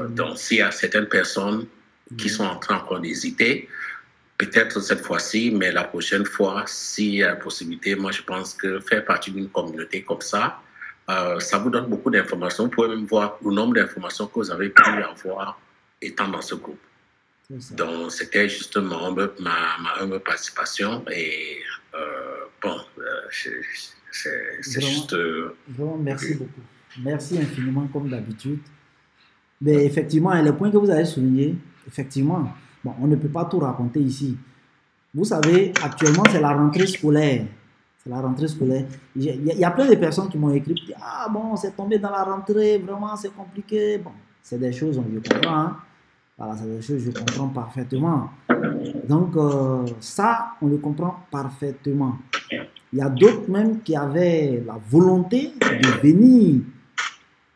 Donc, s'il y a certaines personnes qui sont en train encore d'hésiter, peut-être cette fois-ci, mais la prochaine fois, s'il y a la possibilité, moi je pense que faire partie d'une communauté comme ça vous donne beaucoup d'informations. Vous pouvez même voir le nombre d'informations que vous avez pu avoir étant dans ce groupe. Donc, c'était justement ma humble participation. Et c'est juste... Vraiment, merci beaucoup. Merci infiniment, comme d'habitude. Mais effectivement, les points que vous avez soulignés, effectivement, bon, on ne peut pas tout raconter ici. Vous savez, actuellement, c'est la rentrée scolaire. C'est la rentrée scolaire. Il y a plein de personnes qui m'ont écrit, ah bon, c'est tombé dans la rentrée, vraiment, c'est compliqué. Bon, c'est des choses, je comprends. Hein. Voilà, c'est des choses, je comprends parfaitement. Donc, ça, on le comprend parfaitement. Il y a d'autres même qui avaient la volonté de venir,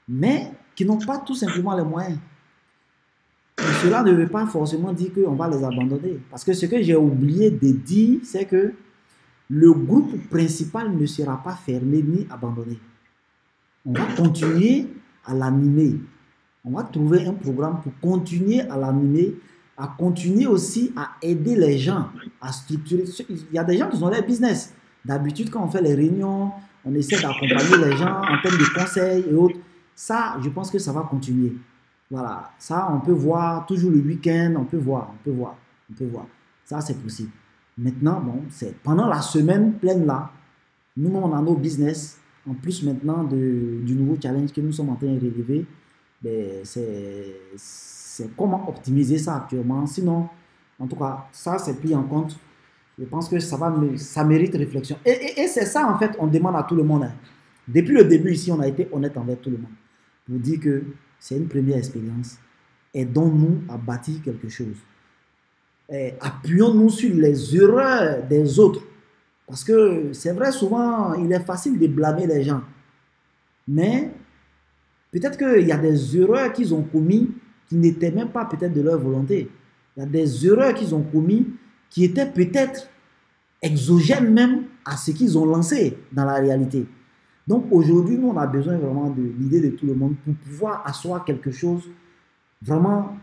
mais qui n'ont pas tout simplement les moyens. Et cela ne veut pas forcément dire qu'on va les abandonner. Parce que ce que j'ai oublié de dire, c'est que le groupe principal ne sera pas fermé ni abandonné. On va continuer à l'animer. On va trouver un programme pour continuer à l'animer, à continuer aussi à aider les gens à structurer. Il y a des gens qui ont leur business. D'habitude, quand on fait les réunions, on essaie d'accompagner les gens en termes de conseils et autres. Ça, je pense que ça va continuer. Voilà, ça, on peut voir toujours le week-end, on peut voir. Ça, c'est possible. Maintenant, bon, c'est pendant la semaine pleine là, nous, on a nos business. En plus, maintenant, du nouveau challenge que nous sommes en train de relever, ben, c'est comment optimiser ça actuellement. Sinon, en tout cas, ça, c'est pris en compte. Je pense que ça mérite réflexion. Et c'est ça, en fait, on demande à tout le monde. Hein. Depuis le début, ici, on a été honnête envers tout le monde. Pour dire que c'est une première expérience. Aidons-nous à bâtir quelque chose. Appuyons-nous sur les erreurs des autres. Parce que c'est vrai, souvent, il est facile de blâmer les gens. Mais peut-être qu'il y a des erreurs qu'ils ont commises qui n'étaient même pas peut-être de leur volonté. Il y a des erreurs qu'ils ont commises qui étaient peut-être exogènes même à ce qu'ils ont lancé dans la réalité. Donc aujourd'hui, nous, on a besoin vraiment de l'idée de tout le monde pour pouvoir asseoir quelque chose vraiment,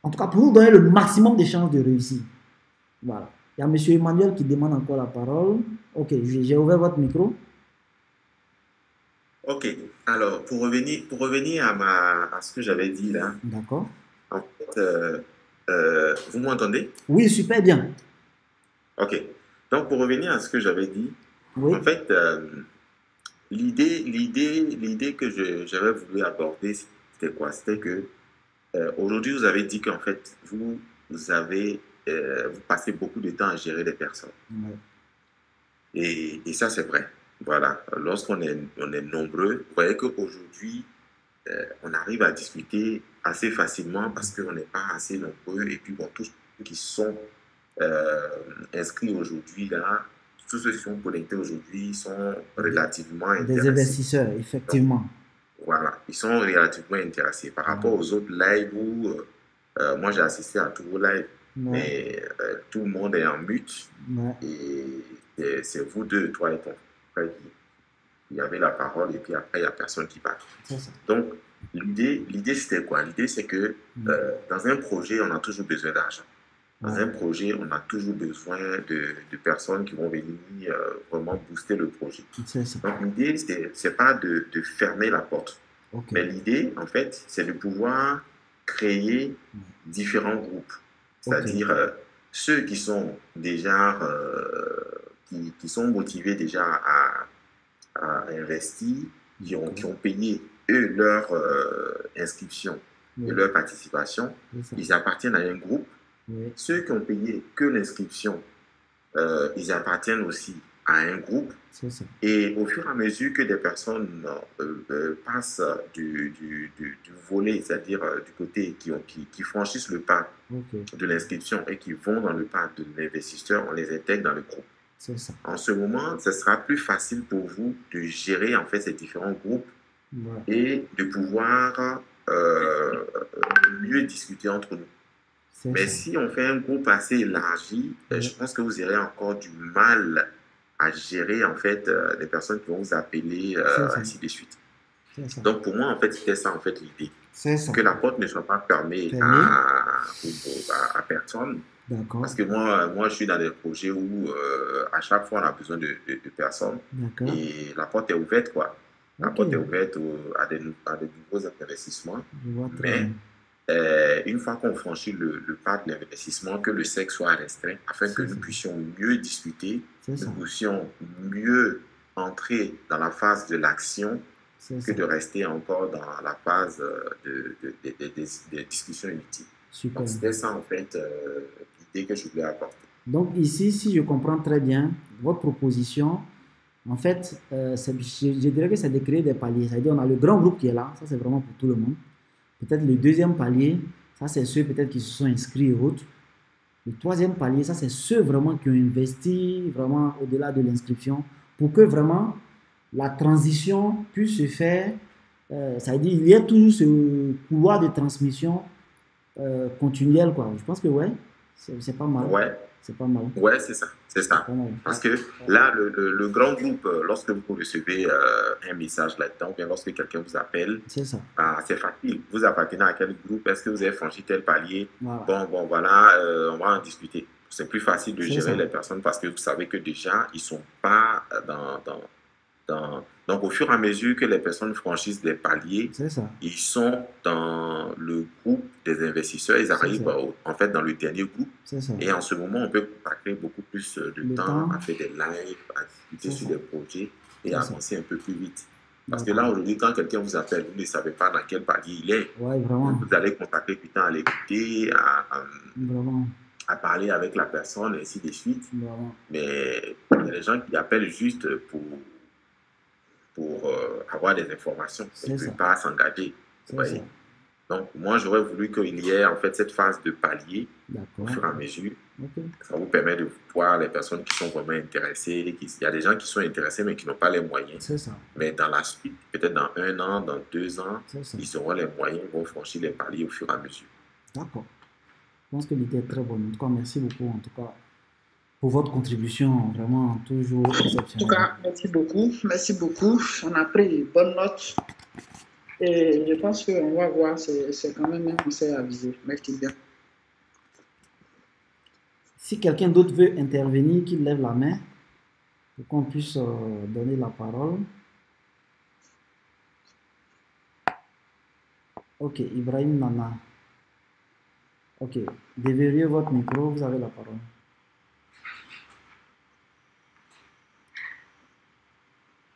en tout cas pour nous donner le maximum de chances de réussir. Voilà. Il y a M. Emmanuel qui demande encore la parole. Ok, j'ai ouvert votre micro. Ok, alors pour revenir à ce que j'avais dit là. D'accord. En fait, vous m'entendez? Oui, super bien. Ok, donc pour revenir à ce que j'avais dit, oui. En fait, l'idée que j'avais voulu aborder, c'était quoi? C'était que aujourd'hui, vous avez dit qu'en fait, vous passez beaucoup de temps à gérer des personnes. Oui. Et ça, c'est vrai. Voilà. Lorsqu'on est nombreux, vous voyez qu'aujourd'hui, on arrive à discuter assez facilement parce qu'on n'est pas assez nombreux. Et puis, bon, tous ceux qui sont inscrits aujourd'hui, là, tous ceux qui sont connectés aujourd'hui sont relativement intéressés. Des investisseurs, effectivement. Donc, voilà, ils sont relativement intéressés. Par rapport aux autres lives où, moi j'ai assisté à tous vos lives, mais tout le monde est en mute. Et c'est vous deux, toi et ton frère qui avez la parole, et puis après il n'y a personne qui parle. Donc, l'idée c'était quoi? L'idée c'est que dans un projet, on a toujours besoin d'argent. Dans un projet, on a toujours besoin de personnes qui vont venir vraiment booster le projet. Donc l'idée, c'est pas de fermer la porte. Okay. Mais l'idée, en fait, c'est de pouvoir créer différents groupes. C'est-à-dire ceux qui sont déjà, qui sont motivés déjà à investir, qui ont payé, eux, leur inscription et leur participation, ils appartiennent à un groupe. Oui. Ceux qui ont payé que l'inscription, ils appartiennent aussi à un groupe. C'est ça. Et au fur et à mesure que des personnes passent du volet, c'est-à-dire du côté qui franchissent le pas de l'inscription et qui vont dans le pas de l'investisseur, on les intègre dans le groupe. C'est ça. En ce moment, ce sera plus facile pour vous de gérer en fait ces différents groupes et de pouvoir mieux discuter entre nous. Mais si on fait un groupe assez élargi, je pense que vous aurez encore du mal à gérer en fait les personnes qui vont vous appeler ainsi de suite. Donc pour moi en fait c'était ça en fait l'idée, que la porte ne soit pas fermée à personne. Parce que moi je suis dans des projets où à chaque fois on a besoin de personnes et la porte est ouverte quoi. La porte est ouverte à des nouveaux investissements, mais une fois qu'on franchit le pas de l'investissement, que le sexe soit restreint afin que nous puissions mieux discuter, nous puissions mieux entrer dans la phase de l'action que de rester encore dans la phase des discussions inutiles. Donc c'était ça en fait l'idée que je voulais apporter. Donc ici, si je comprends très bien, votre proposition, en fait, je dirais que c'est de créer des paliers. C'est-à-dire on a le grand groupe qui est là, ça c'est vraiment pour tout le monde. Peut-être le deuxième palier, ça c'est ceux peut-être qui se sont inscrits et autres. Le troisième palier, ça c'est ceux vraiment qui ont investi vraiment au-delà de l'inscription pour que vraiment la transition puisse se faire. Ça veut dire il y a toujours ce couloir de transmission continuel quoi. Je pense que c'est pas mal. C'est pas mal. Ouais, c'est ça. Parce que là, le grand groupe, lorsque vous recevez un message là-dedans, ou bien lorsque quelqu'un vous appelle, c'est facile. Vous appartenez à quel groupe? Est-ce que vous avez franchi tel palier? Bon, voilà, on va en discuter. C'est plus facile de gérer les personnes parce que vous savez que déjà, ils ne sont pas Donc, au fur et à mesure que les personnes franchissent des paliers, ils sont dans le groupe des investisseurs, ils arrivent en fait dans le dernier groupe. Et en ce moment, on peut consacrer beaucoup plus de temps à faire des lives, à discuter sur des projets et à avancer un peu plus vite. Parce que là, aujourd'hui, quand quelqu'un vous appelle, vous ne savez pas dans quel palier il est. Vous allez consacrer du temps à l'écouter, à parler avec la personne, et ainsi de suite. Mais il y a des gens qui appellent juste pour avoir des informations et ne pas s'engager. Donc, moi, j'aurais voulu qu'il y ait en fait cette phase de palier au fur et à mesure. Ça vous permet de voir les personnes qui sont vraiment intéressées. Il y a des gens qui sont intéressés mais qui n'ont pas les moyens. Mais dans la suite, peut-être dans 1 an, dans 2 ans, ils auront les moyens, ils vont franchir les paliers au fur et à mesure. D'accord. Je pense que l'idée est très bonne. En tout cas, merci beaucoup. En tout cas, pour votre contribution, vraiment toujours exceptionnelle. En tout cas, merci beaucoup. Merci beaucoup. On a pris une bonne note. Et je pense qu'on va voir, c'est quand même un conseil à viser. Merci bien. Si quelqu'un d'autre veut intervenir, qu'il lève la main pour qu'on puisse donner la parole. Ok, Ibrahim Nana. Ok, déverrouillez votre micro, vous avez la parole.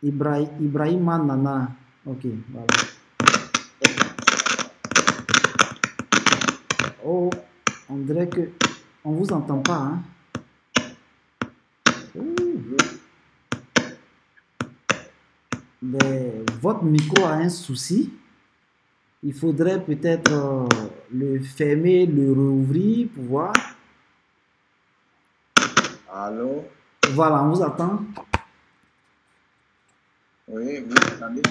Ibrahim Nana. Ok, voilà. Oh, on dirait que on vous entend pas, hein? Mais votre micro a un souci. Il faudrait peut-être le fermer, le rouvrir pour voir. Allô? Voilà, on vous attend. Oui, vous entendez?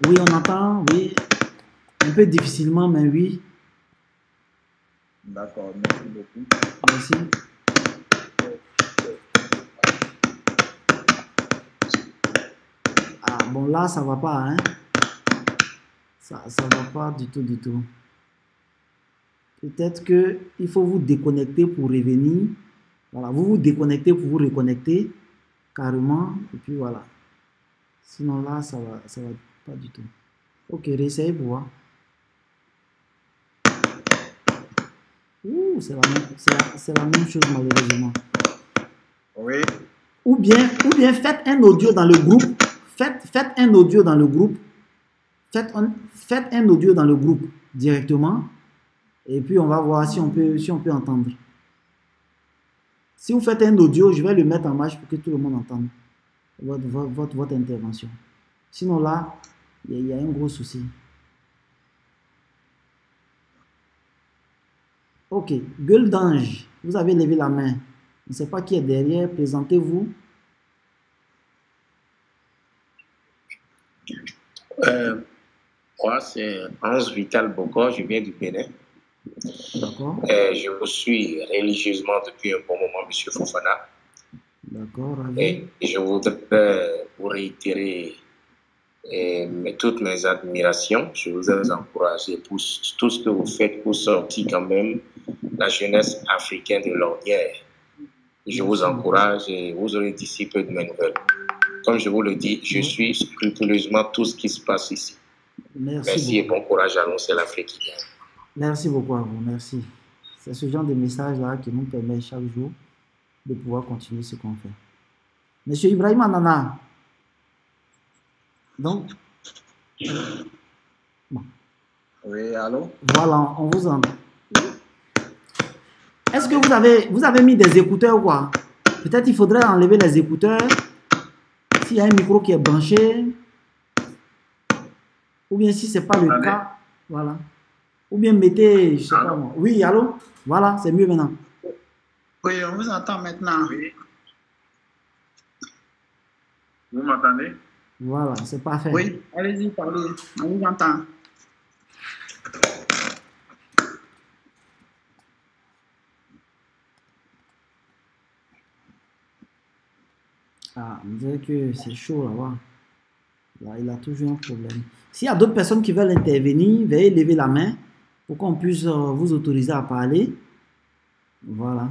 Oui, on entend, oui. Un peu difficilement, mais oui. D'accord, merci beaucoup. Merci. Ah, bon, là, ça va pas, hein? Ça va pas du tout, du tout. Peut-être qu'il faut vous déconnecter pour revenir. Voilà, vous vous déconnectez pour vous reconnecter carrément. Et puis voilà. Sinon là, ça va pas du tout. Ok, réessayez pour voir. Ouh, c'est la même chose malheureusement. Oui. Ou bien faites un audio dans le groupe. Faites un audio dans le groupe. Faites un audio dans le groupe directement. Et puis on va voir si on peut entendre. Si vous faites un audio, je vais le mettre en marche pour que tout le monde entende. votre intervention. Sinon là, il y a un gros souci. Ok, gueule d'ange, vous avez levé la main. Je ne sais pas qui est derrière, présentez-vous. Moi, c'est Ange Vital Boko, je viens du Bénin. D'accord. Je vous suis religieusement depuis un bon moment, M. Fofana. D'accord, ravi. Et je voudrais vous réitérer toutes mes admirations. Je vous ai encouragé pour tout ce que vous faites pour sortir quand même la jeunesse africaine de l'ornière. Je vous encourage et vous aurez d'ici peu de mes nouvelles. Comme je vous le dis, je suis scrupuleusement tout ce qui se passe ici. Merci et bon courage à annoncer l'Afrique qui vient. Merci beaucoup à vous, merci. C'est ce genre de message-là qui nous permet chaque jour de pouvoir continuer ce qu'on fait. Monsieur Ibrahim Anana. Donc, bon. Oui, allô? Voilà, on vous entend. Est-ce que vous avez mis des écouteurs ou quoi? Peut-être il faudrait enlever les écouteurs. S'il y a un micro qui est branché. Ou bien si ce n'est pas le cas, voilà. Ou bien mettez, je sais pas moi. Oui, allô? Voilà, c'est mieux maintenant. Oui, on vous entend maintenant. Oui. Vous m'entendez? Voilà, c'est parfait. Oui, allez-y, parlez. On vous entend. Ah, on dirait que c'est chaud là-bas. Là, il a toujours un problème. S'il y a d'autres personnes qui veulent intervenir, veuillez lever la main pour qu'on puisse vous autoriser à parler. Voilà.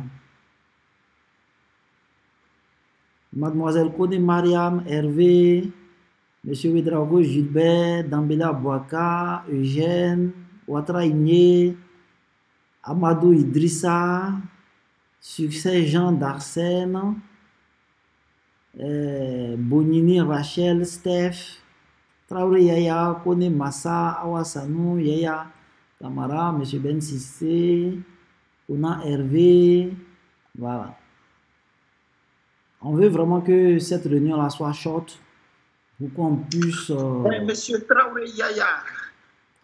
Mademoiselle Kone Mariam, Hervé, Monsieur Ouedraogo Gilbert, Dambela Bouaka, Eugène, Ouattara Igné, Amadou Idrissa, Succès Jean d'Arsène, Bonini Rachel, Steph, Traoré Yaya, Kone Massa, Awasanou, Yaya, Kamara, Monsieur Ben Sissé, Kona Hervé, voilà. On veut vraiment que cette réunion-là soit short pour qu'on puisse... Oui, Monsieur Traoré Yaya.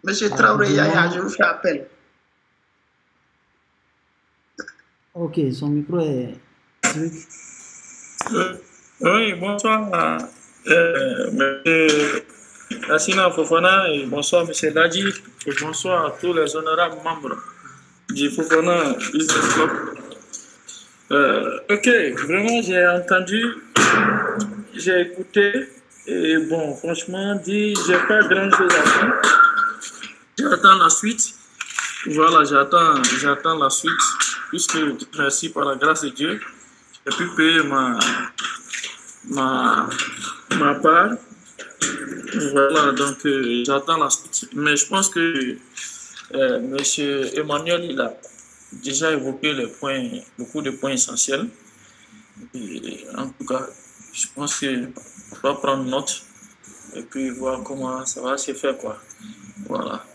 Monsieur Traoré Yaya, je vous fais appel. Ok, son micro est... Oui, bonsoir, M. Assina Fofana, et bonsoir, M. Dadji, et bonsoir à tous les honorables membres du Fofana Business Club. Ok, vraiment, j'ai entendu, j'ai écouté, et bon, franchement, j'ai pas grand chose à dire. J'attends la suite. Voilà, j'attends la suite, puisque, merci par la grâce de Dieu, j'ai pu payer ma part. Voilà, donc j'attends la suite. Mais je pense que Monsieur Emmanuel, il a déjà évoqué beaucoup de points essentiels. Et, en tout cas, je pense qu'on va prendre note et puis voir comment ça va se faire, quoi. Voilà.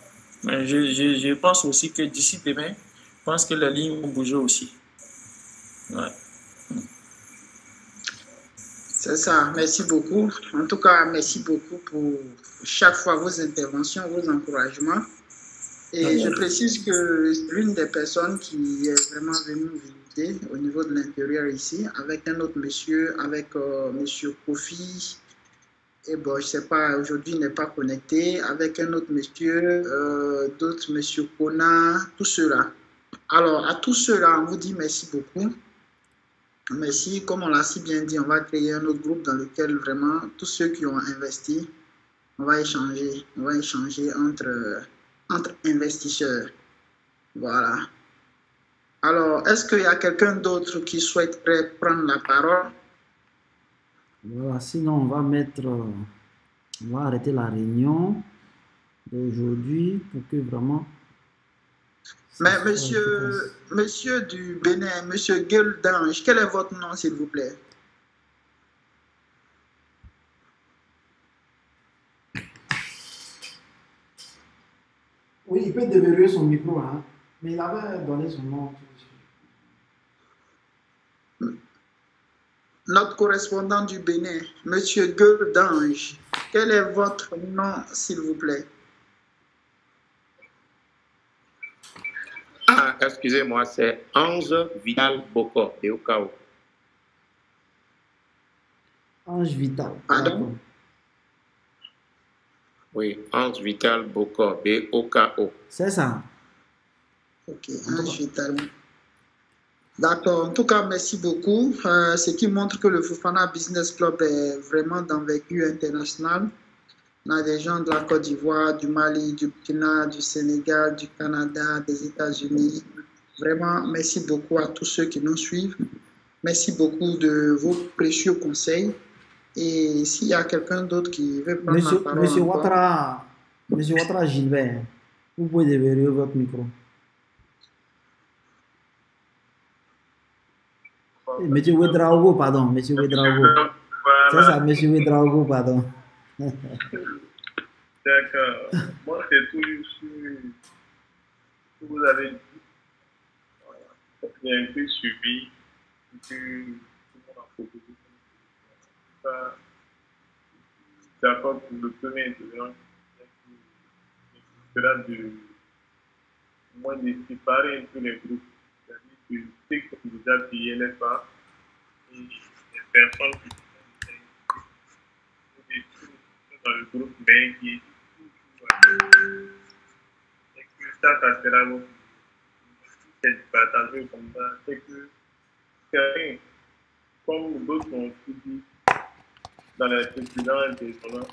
Mais je pense aussi que d'ici demain, je pense que les lignes vont bouger aussi. Ouais. C'est ça, merci beaucoup. En tout cas, merci beaucoup pour chaque fois vos interventions, vos encouragements. Et je précise que l'une des personnes qui est vraiment venue nous visiter au niveau de l'intérieur ici, avec un autre monsieur, avec monsieur Kofi, et bon, je ne sais pas, aujourd'hui il n'est pas connecté, avec un autre monsieur, d'autres monsieur Kona, tout cela. Alors, à tous ceux-là, on vous dit merci beaucoup. Merci, comme on l'a si bien dit, on va créer un autre groupe dans lequel vraiment tous ceux qui ont investi, on va échanger entre investisseurs. Voilà. Alors, est-ce qu'il y a quelqu'un d'autre qui souhaiterait prendre la parole? Voilà, sinon on va arrêter la réunion d'aujourd'hui pour que vraiment... Mais monsieur du Bénin, monsieur Gueule d'Ange, quel est votre nom, s'il vous plaît? Oui, il peut déverrouiller son micro, hein, mais il avait donné son nom. notre correspondant du Bénin, Monsieur Gueule d'Ange. Quel est votre nom, s'il vous plaît? Ah, excusez-moi, c'est Ange Vital Boko, de Okao. Ange Vital. Pardon? Oui, Ange Vital Boko, B-O-K-O. C'est ça. Ok, Ange Vital. D'accord, en tout cas, merci beaucoup. Ce qui montre que le Fofana Business Club est vraiment d'envergure internationale. On a des gens de la Côte d'Ivoire, du Mali, du Burkina, du Sénégal, du Canada, des États-Unis. Vraiment, merci beaucoup à tous ceux qui nous suivent. Merci beaucoup de vos précieux conseils. Et s'il y a quelqu'un d'autre qui veut prendre la parole Monsieur Ouattara Gilbert, vous pouvez déverrouiller votre micro. Monsieur Ouedraogo, pardon. Monsieur Ouedraogo. Voilà. C'est ça, Monsieur Ouedraogo, pardon. D'accord. Moi, c'est toujours ce que vous avez dit. J'ai un peu suivi ce que tout le monde a proposé. D'accord pour le premier intervenant. Cela de moins de séparer un peu les groupes. C'est-à-dire que ceux qui ont déjà payé les parts et les personnes qui sont dans le groupe, mais qui et que ça sera beaucoup. C'est partagé comme ça. C'est que certains, comme d'autres ont tout dit dans les précédents intervenants,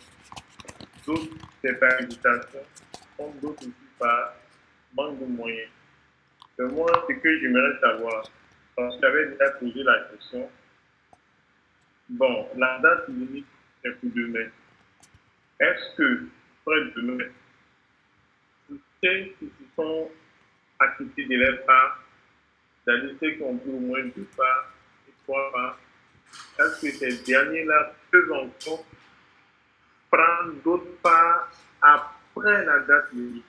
d'autres c'est par invitation, comme d'autres aussi par manque de moyens. Mais moi, ce que j'aimerais savoir, parce que j'avais déjà posé la question, bon, la date limite est pour demain. Est-ce que, après demain, tous ceux qui se sont acquittés de leur part, c'est-à-dire ceux qui ont pris au moins 2 parts et 3 parts, est-ce que ces derniers-là peuvent encore prendre d'autres parts après la date limite?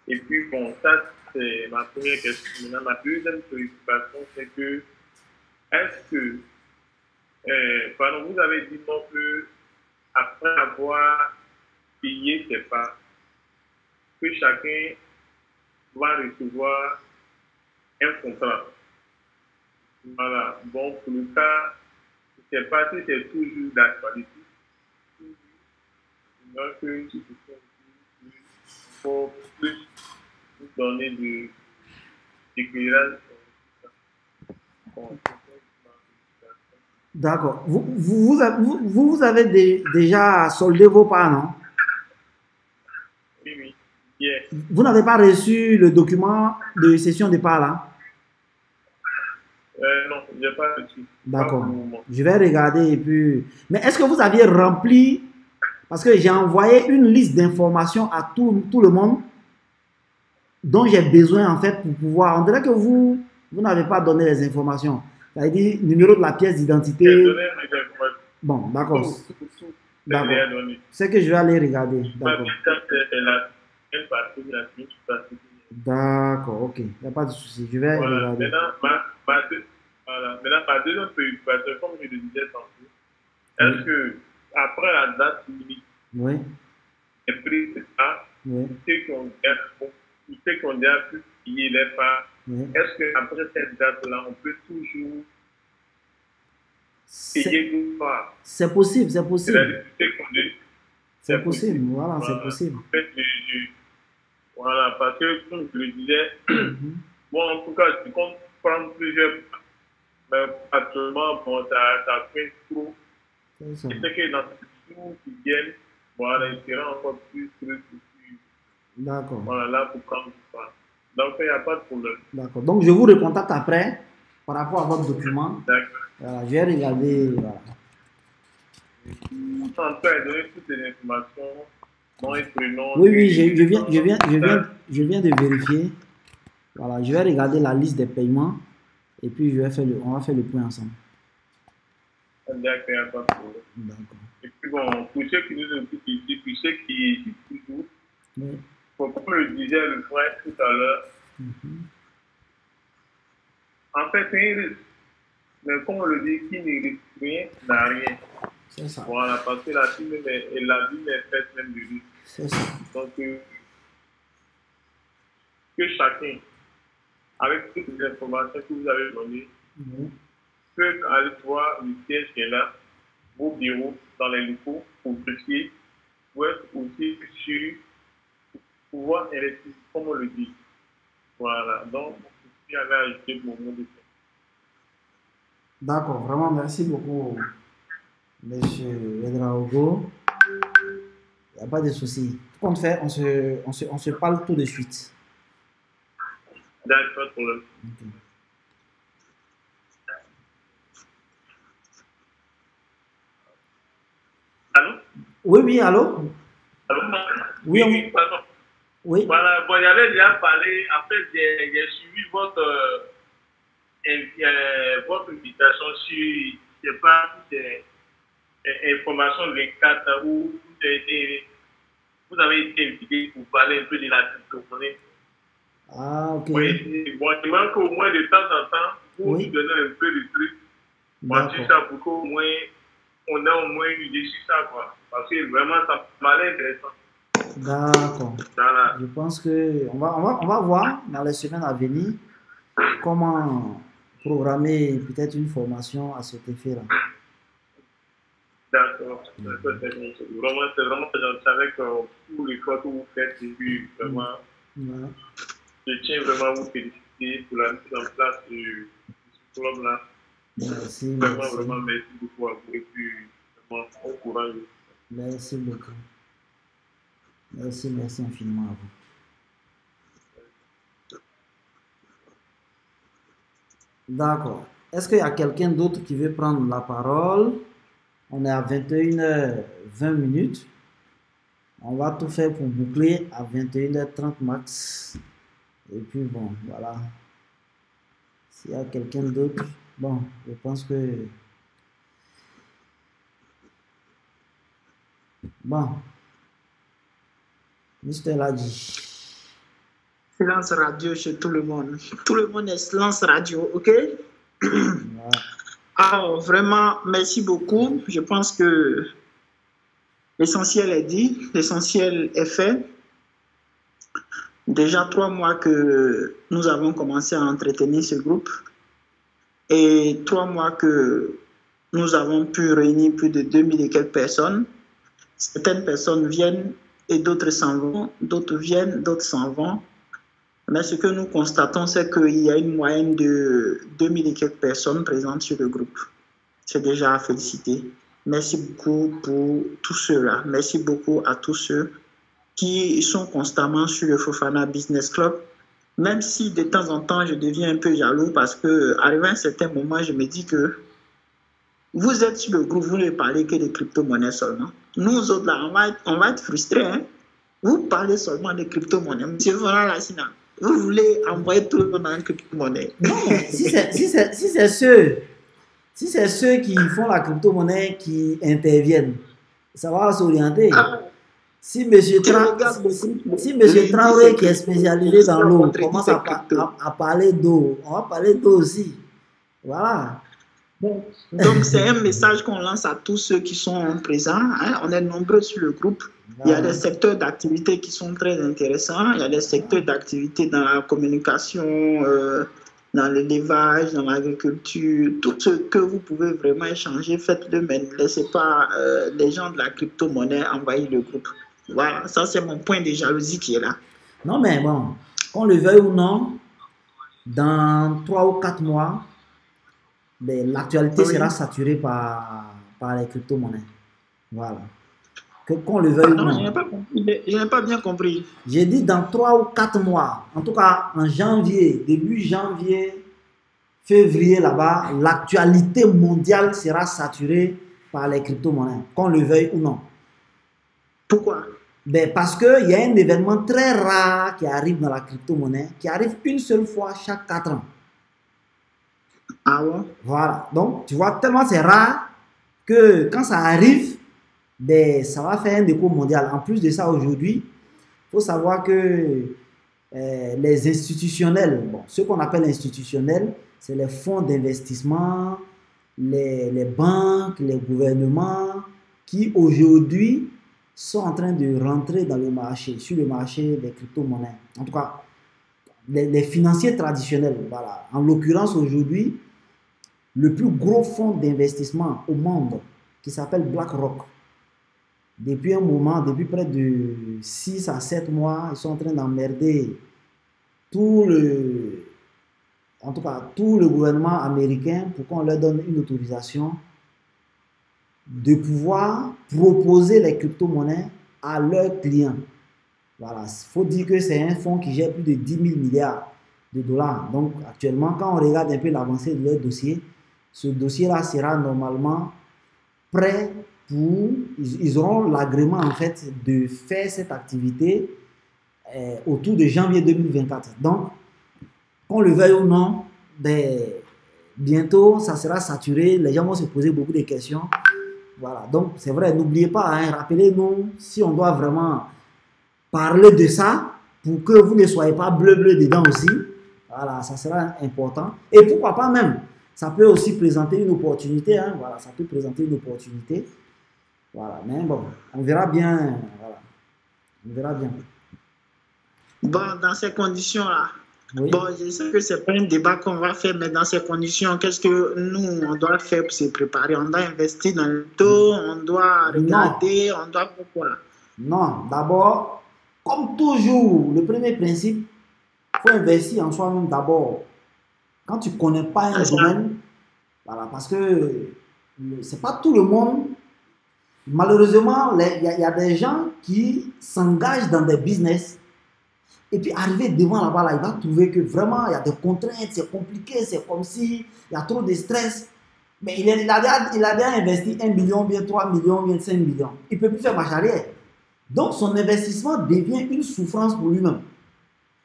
Et puis, bon, ça, c'est ma première question. Maintenant, ma deuxième préoccupation, c'est que, est-ce que, pardon, vous avez dit non que, après avoir payé ses parts, que chacun va recevoir un contrat. Voilà. Bon, pour le cas, je ne sais pas si c'est toujours d'actualité. Donc, il faut plus nous donner de d'éclairage. D'accord. Vous avez déjà soldé vos parts, non? Oui, oui. Yeah. Vous n'avez pas reçu le document de cession de parts, là? Non, je n'ai pas reçu. D'accord. Je vais regarder et puis... Mais est-ce que vous aviez rempli... Parce que j'ai envoyé une liste d'informations à tout le monde dont j'ai besoin, en fait, pour pouvoir... On dirait que vous n'avez pas donné les informations. Ça veut dire numéro de la pièce d'identité. Bon, d'accord. D'accord. C'est que je vais aller regarder. D'accord. D'accord, ok. Il n'y a pas de souci. Je vais regarder. Maintenant, ma deuxième préoccupation, comme je le disais tantôt, est-ce que après la date limite, oui, les prix, c'est ça, oui, ceux qui ont déjà pu payer les parts, oui, est-ce qu'après cette date-là, on peut toujours payer une part? C'est possible, c'est possible. C'est possible, voilà, c'est possible. En fait, voilà, parce que, comme je le disais, bon, en tout cas, je compte prendre plusieurs, mais actuellement, bon, ça fait trop. Et c'est que dans les jours qui viennent, voilà, il sera encore plus. D'accord. Voilà, là, pour prendre du temps. Donc, il n'y a pas de problème. D'accord. Donc, je vous recontacte après par rapport à votre document. D'accord. Voilà, je vais regarder. Voilà. On peut donner toutes les informations, nom et prénom. Oui, oui, je viens de vérifier. Voilà, je vais regarder la liste des paiements et puis on va faire le point ensemble. D'accord, il n'y a pas de problème. D'accord. Et puis bon, pour ceux qui nous écoutent ici, pour ceux qui toujours, oui, comme le disait le frère tout à l'heure, en fait, c'est un risque. Mais comme on le dit, qui ne risque rien n'a rien. C'est ça. Voilà, parce que la vie est faite même du risque. C'est ça. Donc, que chacun, avec toutes les informations que vous avez données, peut aller voir le siège qui est là, vos bureaux dans les locaux, pour vérifier, pour être aussi sûr, pour pouvoir investir, comme on le dit. Voilà, donc, je avait ajouté mon mot de fait. D'accord, vraiment, merci beaucoup, Monsieur Ouedraogo. Il n'y a pas de souci. Tout compte fait, on se parle tout de suite. D'accord, pas de problème. Okay. Allô? Oui, allô? Allô? Oui, pardon. Oui. Voilà, bon, j'avais déjà parlé, en fait, j'ai suivi votre invitation sur, je sais pas, information 24 où vous avez été invité pour parler un peu de la crypto-monnaie. Ah, ok. Oui, bon, il manque au moins de temps en temps pour nous donner un peu de trucs. Bon, sur ça, pour qu'au moins, on a au moins une idée sur ça, quoi. Parce que vraiment, ça m'a l'air intéressant. D'accord. Voilà. Je pense que on va voir dans les semaines à venir comment programmer peut-être une formation à cet effet-là. D'accord. C'est vraiment gentil avec tout l'effort que vous faites et puis vraiment, je tiens vraiment à vous féliciter pour la mise en place de ce club-là. Merci. Vraiment, merci beaucoup à vous et puis vraiment, au courage. Merci beaucoup. Merci infiniment à vous. D'accord. Est-ce qu'il y a quelqu'un d'autre qui veut prendre la parole? On est à 21h20. On va tout faire pour boucler à 21h30 max. Et puis bon, voilà. S'il y a quelqu'un d'autre, bon, je pense que... Bon. Mister l'a dit. Silence radio chez tout le monde. Tout le monde est silence radio, ok? Alors, vraiment, merci beaucoup. Je pense que l'essentiel est dit, l'essentiel est fait. Déjà 3 mois que nous avons commencé à entretenir ce groupe et 3 mois que nous avons pu réunir plus de 2000 et quelques personnes. Certaines personnes viennent et d'autres s'en vont, d'autres viennent, d'autres s'en vont. Mais ce que nous constatons, c'est qu'il y a une moyenne de 2000 et quelques personnes présentes sur le groupe. C'est déjà à féliciter. Merci beaucoup pour tous ceux-là. Merci beaucoup à tous ceux qui sont constamment sur le Fofana Business Club. Même si de temps en temps, je deviens un peu jaloux parce qu'arrivé à un certain moment, je me dis que vous êtes sur le groupe, vous ne parlez que de crypto-monnaies seulement. Nous autres, là, on va être frustrés. Hein? Vous parlez seulement de crypto-monnaies. Monsieur Fofana Lassina, vous voulez envoyer tout le monde dans une crypto-monnaie. Non, si c'est ceux qui font la crypto-monnaie qui interviennent, ça va s'orienter. Si M. Traoré, qui est spécialisé dans l'eau, commence à parler d'eau, on va parler d'eau aussi. Voilà. Donc, c'est un message qu'on lance à tous ceux qui sont présents. Hein. On est nombreux sur le groupe. Il y a des secteurs d'activité qui sont très intéressants. Il y a des secteurs d'activité dans la communication, dans l'élevage, dans l'agriculture. Tout ce que vous pouvez vraiment échanger, faites-le, mais ne laissez pas les gens de la crypto-monnaie envahir le groupe. Voilà, ça c'est mon point de jalousie qui est là. Non, mais bon, qu'on le veuille ou non, dans 3 ou 4 mois, l'actualité sera saturée par les crypto-monnaies. Voilà. Qu'on le veuille ou non. Je n'ai pas bien compris. J'ai dit dans 3 ou 4 mois, en tout cas en janvier, début janvier, février là-bas, l'actualité mondiale sera saturée par les crypto-monnaies, qu'on le veuille ou non. Pourquoi? Parce qu'il y a un événement très rare qui arrive dans la crypto-monnaie, qui arrive une seule fois chaque 4 ans. Ah ouais? Voilà. Donc, tu vois, tellement c'est rare que quand ça arrive, ça va faire un écho mondial. En plus de ça, aujourd'hui, il faut savoir que les institutionnels, ce qu'on appelle institutionnels, c'est les fonds d'investissement, les banques, les gouvernements qui aujourd'hui sont en train de rentrer dans le marché, sur le marché des crypto-monnaies. En tout cas, les financiers traditionnels. Voilà. En l'occurrence, aujourd'hui, le plus gros fonds d'investissement au monde, qui s'appelle BlackRock, depuis un moment, depuis près de 6 à 7 mois, ils sont en train d'emmerder tout le gouvernement américain pour qu'on leur donne une autorisation de pouvoir proposer les crypto-monnaies à leurs clients. Voilà, il faut dire que c'est un fonds qui gère plus de 10 000 milliards de dollars. Donc actuellement, quand on regarde un peu l'avancée de leur dossier, ce dossier-là sera normalement prêt pour... Ils auront l'agrément en fait de faire cette activité autour de janvier 2024. Donc, qu'on le veuille ou non, bientôt ça sera saturé, les gens vont se poser beaucoup de questions. Voilà, donc c'est vrai, n'oubliez pas, hein, rappelez-nous, si on doit vraiment parler de ça, pour que vous ne soyez pas bleu dedans aussi, voilà, ça sera important. Et pourquoi pas même, ça peut aussi présenter une opportunité, hein, voilà, ça peut présenter une opportunité. Voilà, mais bon, on verra bien, voilà, on verra bien. Bon, dans ces conditions-là, oui. Bon, je sais que ce n'est pas un débat qu'on va faire, mais dans ces conditions, qu'est-ce que nous, on doit faire pour se préparer? On doit investir dans le taux, on doit regarder, on doit pourquoi? Non, d'abord, comme toujours, le premier principe, il faut investir en soi-même d'abord. Quand tu ne connais pas un domaine, voilà, parce que ce n'est pas tout le monde. Malheureusement, il y a des gens qui s'engagent dans des business. Et puis, arrivé devant là-bas, là, il va trouver que vraiment, il y a des contraintes, c'est compliqué, c'est comme si il y a trop de stress. Mais il a déjà investi 1 million, bien 3 millions, bien 5 millions. Il ne peut plus faire marche arrière. Donc, son investissement devient une souffrance pour lui-même.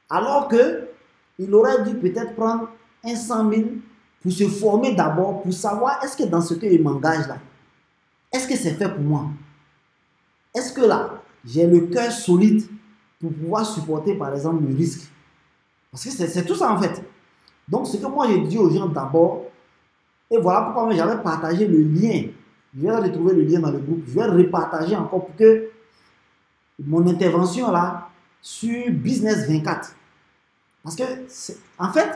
Alors qu'il aurait dû peut-être prendre 100 000 pour se former d'abord, pour savoir est-ce que dans ce qu'il m'engage là, est-ce que c'est fait pour moi? Est-ce que là, j'ai le cœur solide pour pouvoir supporter par exemple le risque? Parce que c'est tout ça en fait. Donc ce que moi j'ai dit aux gens d'abord, et voilà pourquoi j'avais partagé le lien. Je vais retrouver le lien dans le groupe, je vais repartager encore pour que mon intervention là sur Business 24. Parce que en fait,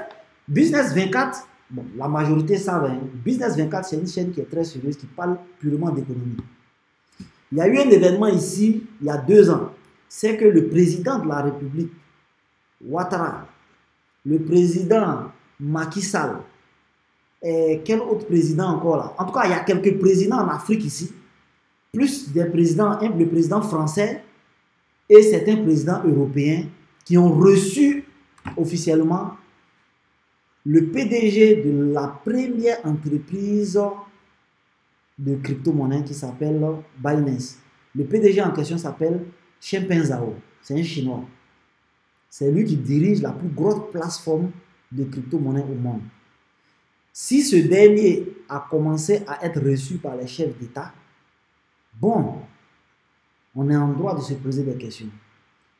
Business 24, bon, la majorité savent, hein, Business 24 c'est une chaîne qui est très sérieuse, qui parle purement d'économie. Il y a eu un événement ici, il y a 2 ans. C'est que le président de la République, Ouattara, le président Macky Sall, et quel autre président encore là? En tout cas, il y a quelques présidents en Afrique ici, plus des présidents, le président français et certains présidents européens qui ont reçu officiellement le PDG de la première entreprise de crypto-monnaie qui s'appelle Binance. Le PDG en question s'appelle Changpeng Zhao, c'est un Chinois. C'est lui qui dirige la plus grosse plateforme de crypto-monnaie au monde. Si ce dernier a commencé à être reçu par les chefs d'État, bon, on est en droit de se poser des questions.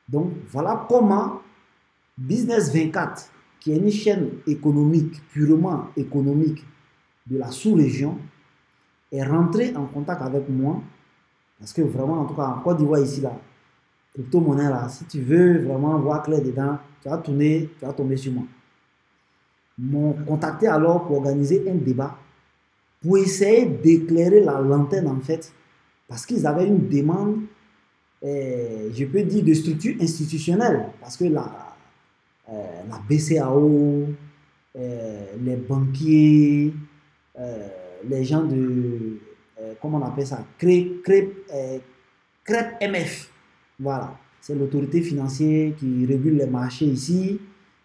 Donc, voilà comment Business 24, qui est une chaîne économique, purement économique de la sous-région, est rentré en contact avec moi. Parce que vraiment, en tout cas, en Côte d'Ivoire, ici, là, crypto-monnaie, là, si tu veux vraiment voir clair dedans, tu vas tomber sur moi. Ils m'ont contacté alors pour organiser un débat, pour essayer d'éclairer la lanterne, en fait, parce qu'ils avaient une demande, je peux dire, de structure institutionnelle, parce que la BCAO, les banquiers, les gens de, comment on appelle ça, CREP-MF, voilà, c'est l'autorité financière qui régule les marchés ici,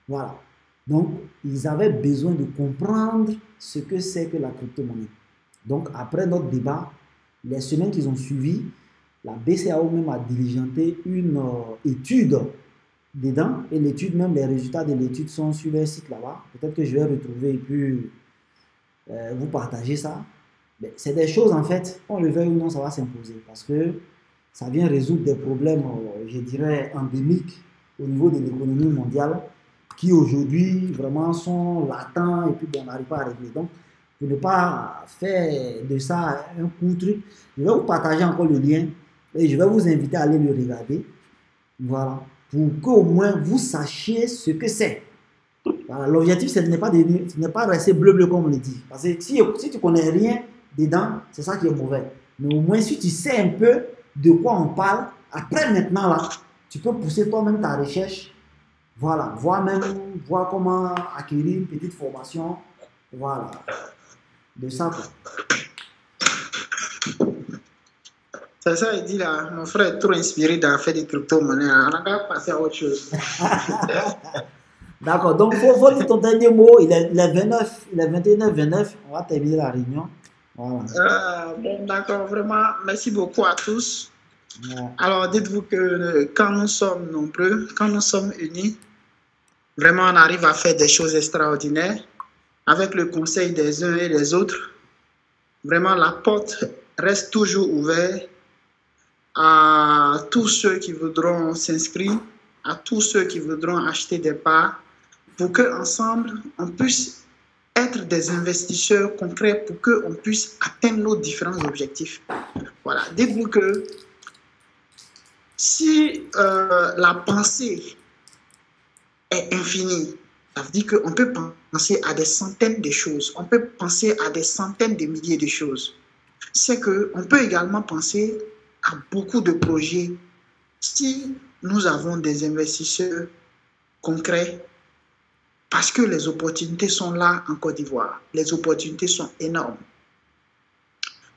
voilà. Donc, ils avaient besoin de comprendre ce que c'est que la crypto-monnaie. Donc, après notre débat, les semaines qu'ils ont suivi, la BCAO même a diligenté une étude dedans, et l'étude, même les résultats de l'étude sont sur leur site là-bas. Peut-être que je vais retrouver et puis vous partager ça. C'est des choses, en fait, on le veuille ou non, ça va s'imposer, parce que ça vient résoudre des problèmes, je dirais, endémiques au niveau de l'économie mondiale, qui aujourd'hui vraiment sont latents et puis on n'arrive pas à régler. Donc, pour ne pas faire de ça un court truc, je vais vous partager encore le lien et je vais vous inviter à aller le regarder. Voilà. Pour qu'au moins vous sachiez ce que c'est. Voilà. L'objectif, ce n'est pas rester bleu comme on le dit. Parce que si tu connais rien dedans, c'est ça qui est mauvais. Mais au moins, si tu sais un peu de quoi on parle, après maintenant là, tu peux pousser toi-même ta recherche. Voilà. Voir comment acquérir une petite formation. Voilà. De ça. C'est ça, il dit là, mon frère est trop inspiré d'en faire des crypto-monnaies. On a passer à autre chose. D'accord, donc il faut dire ton dernier mot. Il est 29, il est 21h, 29. On va terminer la réunion. Voilà. Bon, d'accord, vraiment, merci beaucoup à tous. Ouais. Alors, dites-vous que quand nous sommes nombreux, quand nous sommes unis, vraiment, on arrive à faire des choses extraordinaires. Avec le conseil des uns et des autres, vraiment, la porte reste toujours ouverte à tous ceux qui voudront s'inscrire, à tous ceux qui voudront acheter des parts, pour qu'ensemble, on puisse être des investisseurs concrets, pour qu'on puisse atteindre nos différents objectifs. Voilà, dites-vous que si la pensée est infinie, ça veut dire qu'on peut penser à des centaines de choses, on peut penser à des centaines de milliers de choses. C'est qu'on peut également penser à beaucoup de projets si nous avons des investisseurs concrets, parce que les opportunités sont là en Côte d'Ivoire. Les opportunités sont énormes.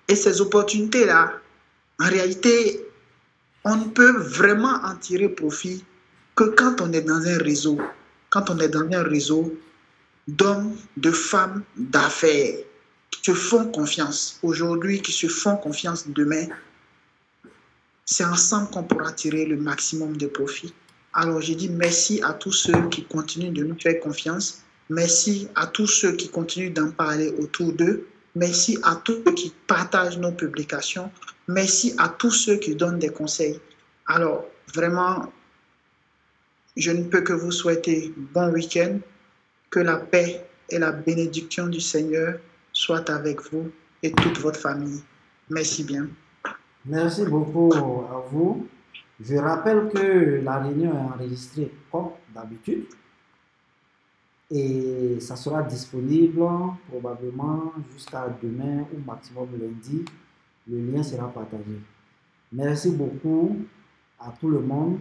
Et ces opportunités-là, en réalité, on ne peut vraiment en tirer profit que quand on est dans un réseau. Quand on est dans un réseau d'hommes, de femmes, d'affaires qui se font confiance aujourd'hui, qui se font confiance demain, c'est ensemble qu'on pourra tirer le maximum de profit. Alors je dis merci à tous ceux qui continuent de nous faire confiance. Merci à tous ceux qui continuent d'en parler autour d'eux. Merci à tous ceux qui partagent nos publications. Merci à tous ceux qui donnent des conseils. Alors vraiment, je ne peux que vous souhaiter bon week-end. Que la paix et la bénédiction du Seigneur soient avec vous et toute votre famille. Merci bien. Merci beaucoup à vous. Je rappelle que la réunion est enregistrée comme d'habitude et ça sera disponible probablement jusqu'à demain ou maximum lundi. Le lien sera partagé. Merci beaucoup à tout le monde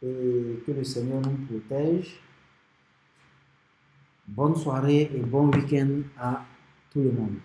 et que le Seigneur nous protège. Bonne soirée et bon week-end à tout le monde.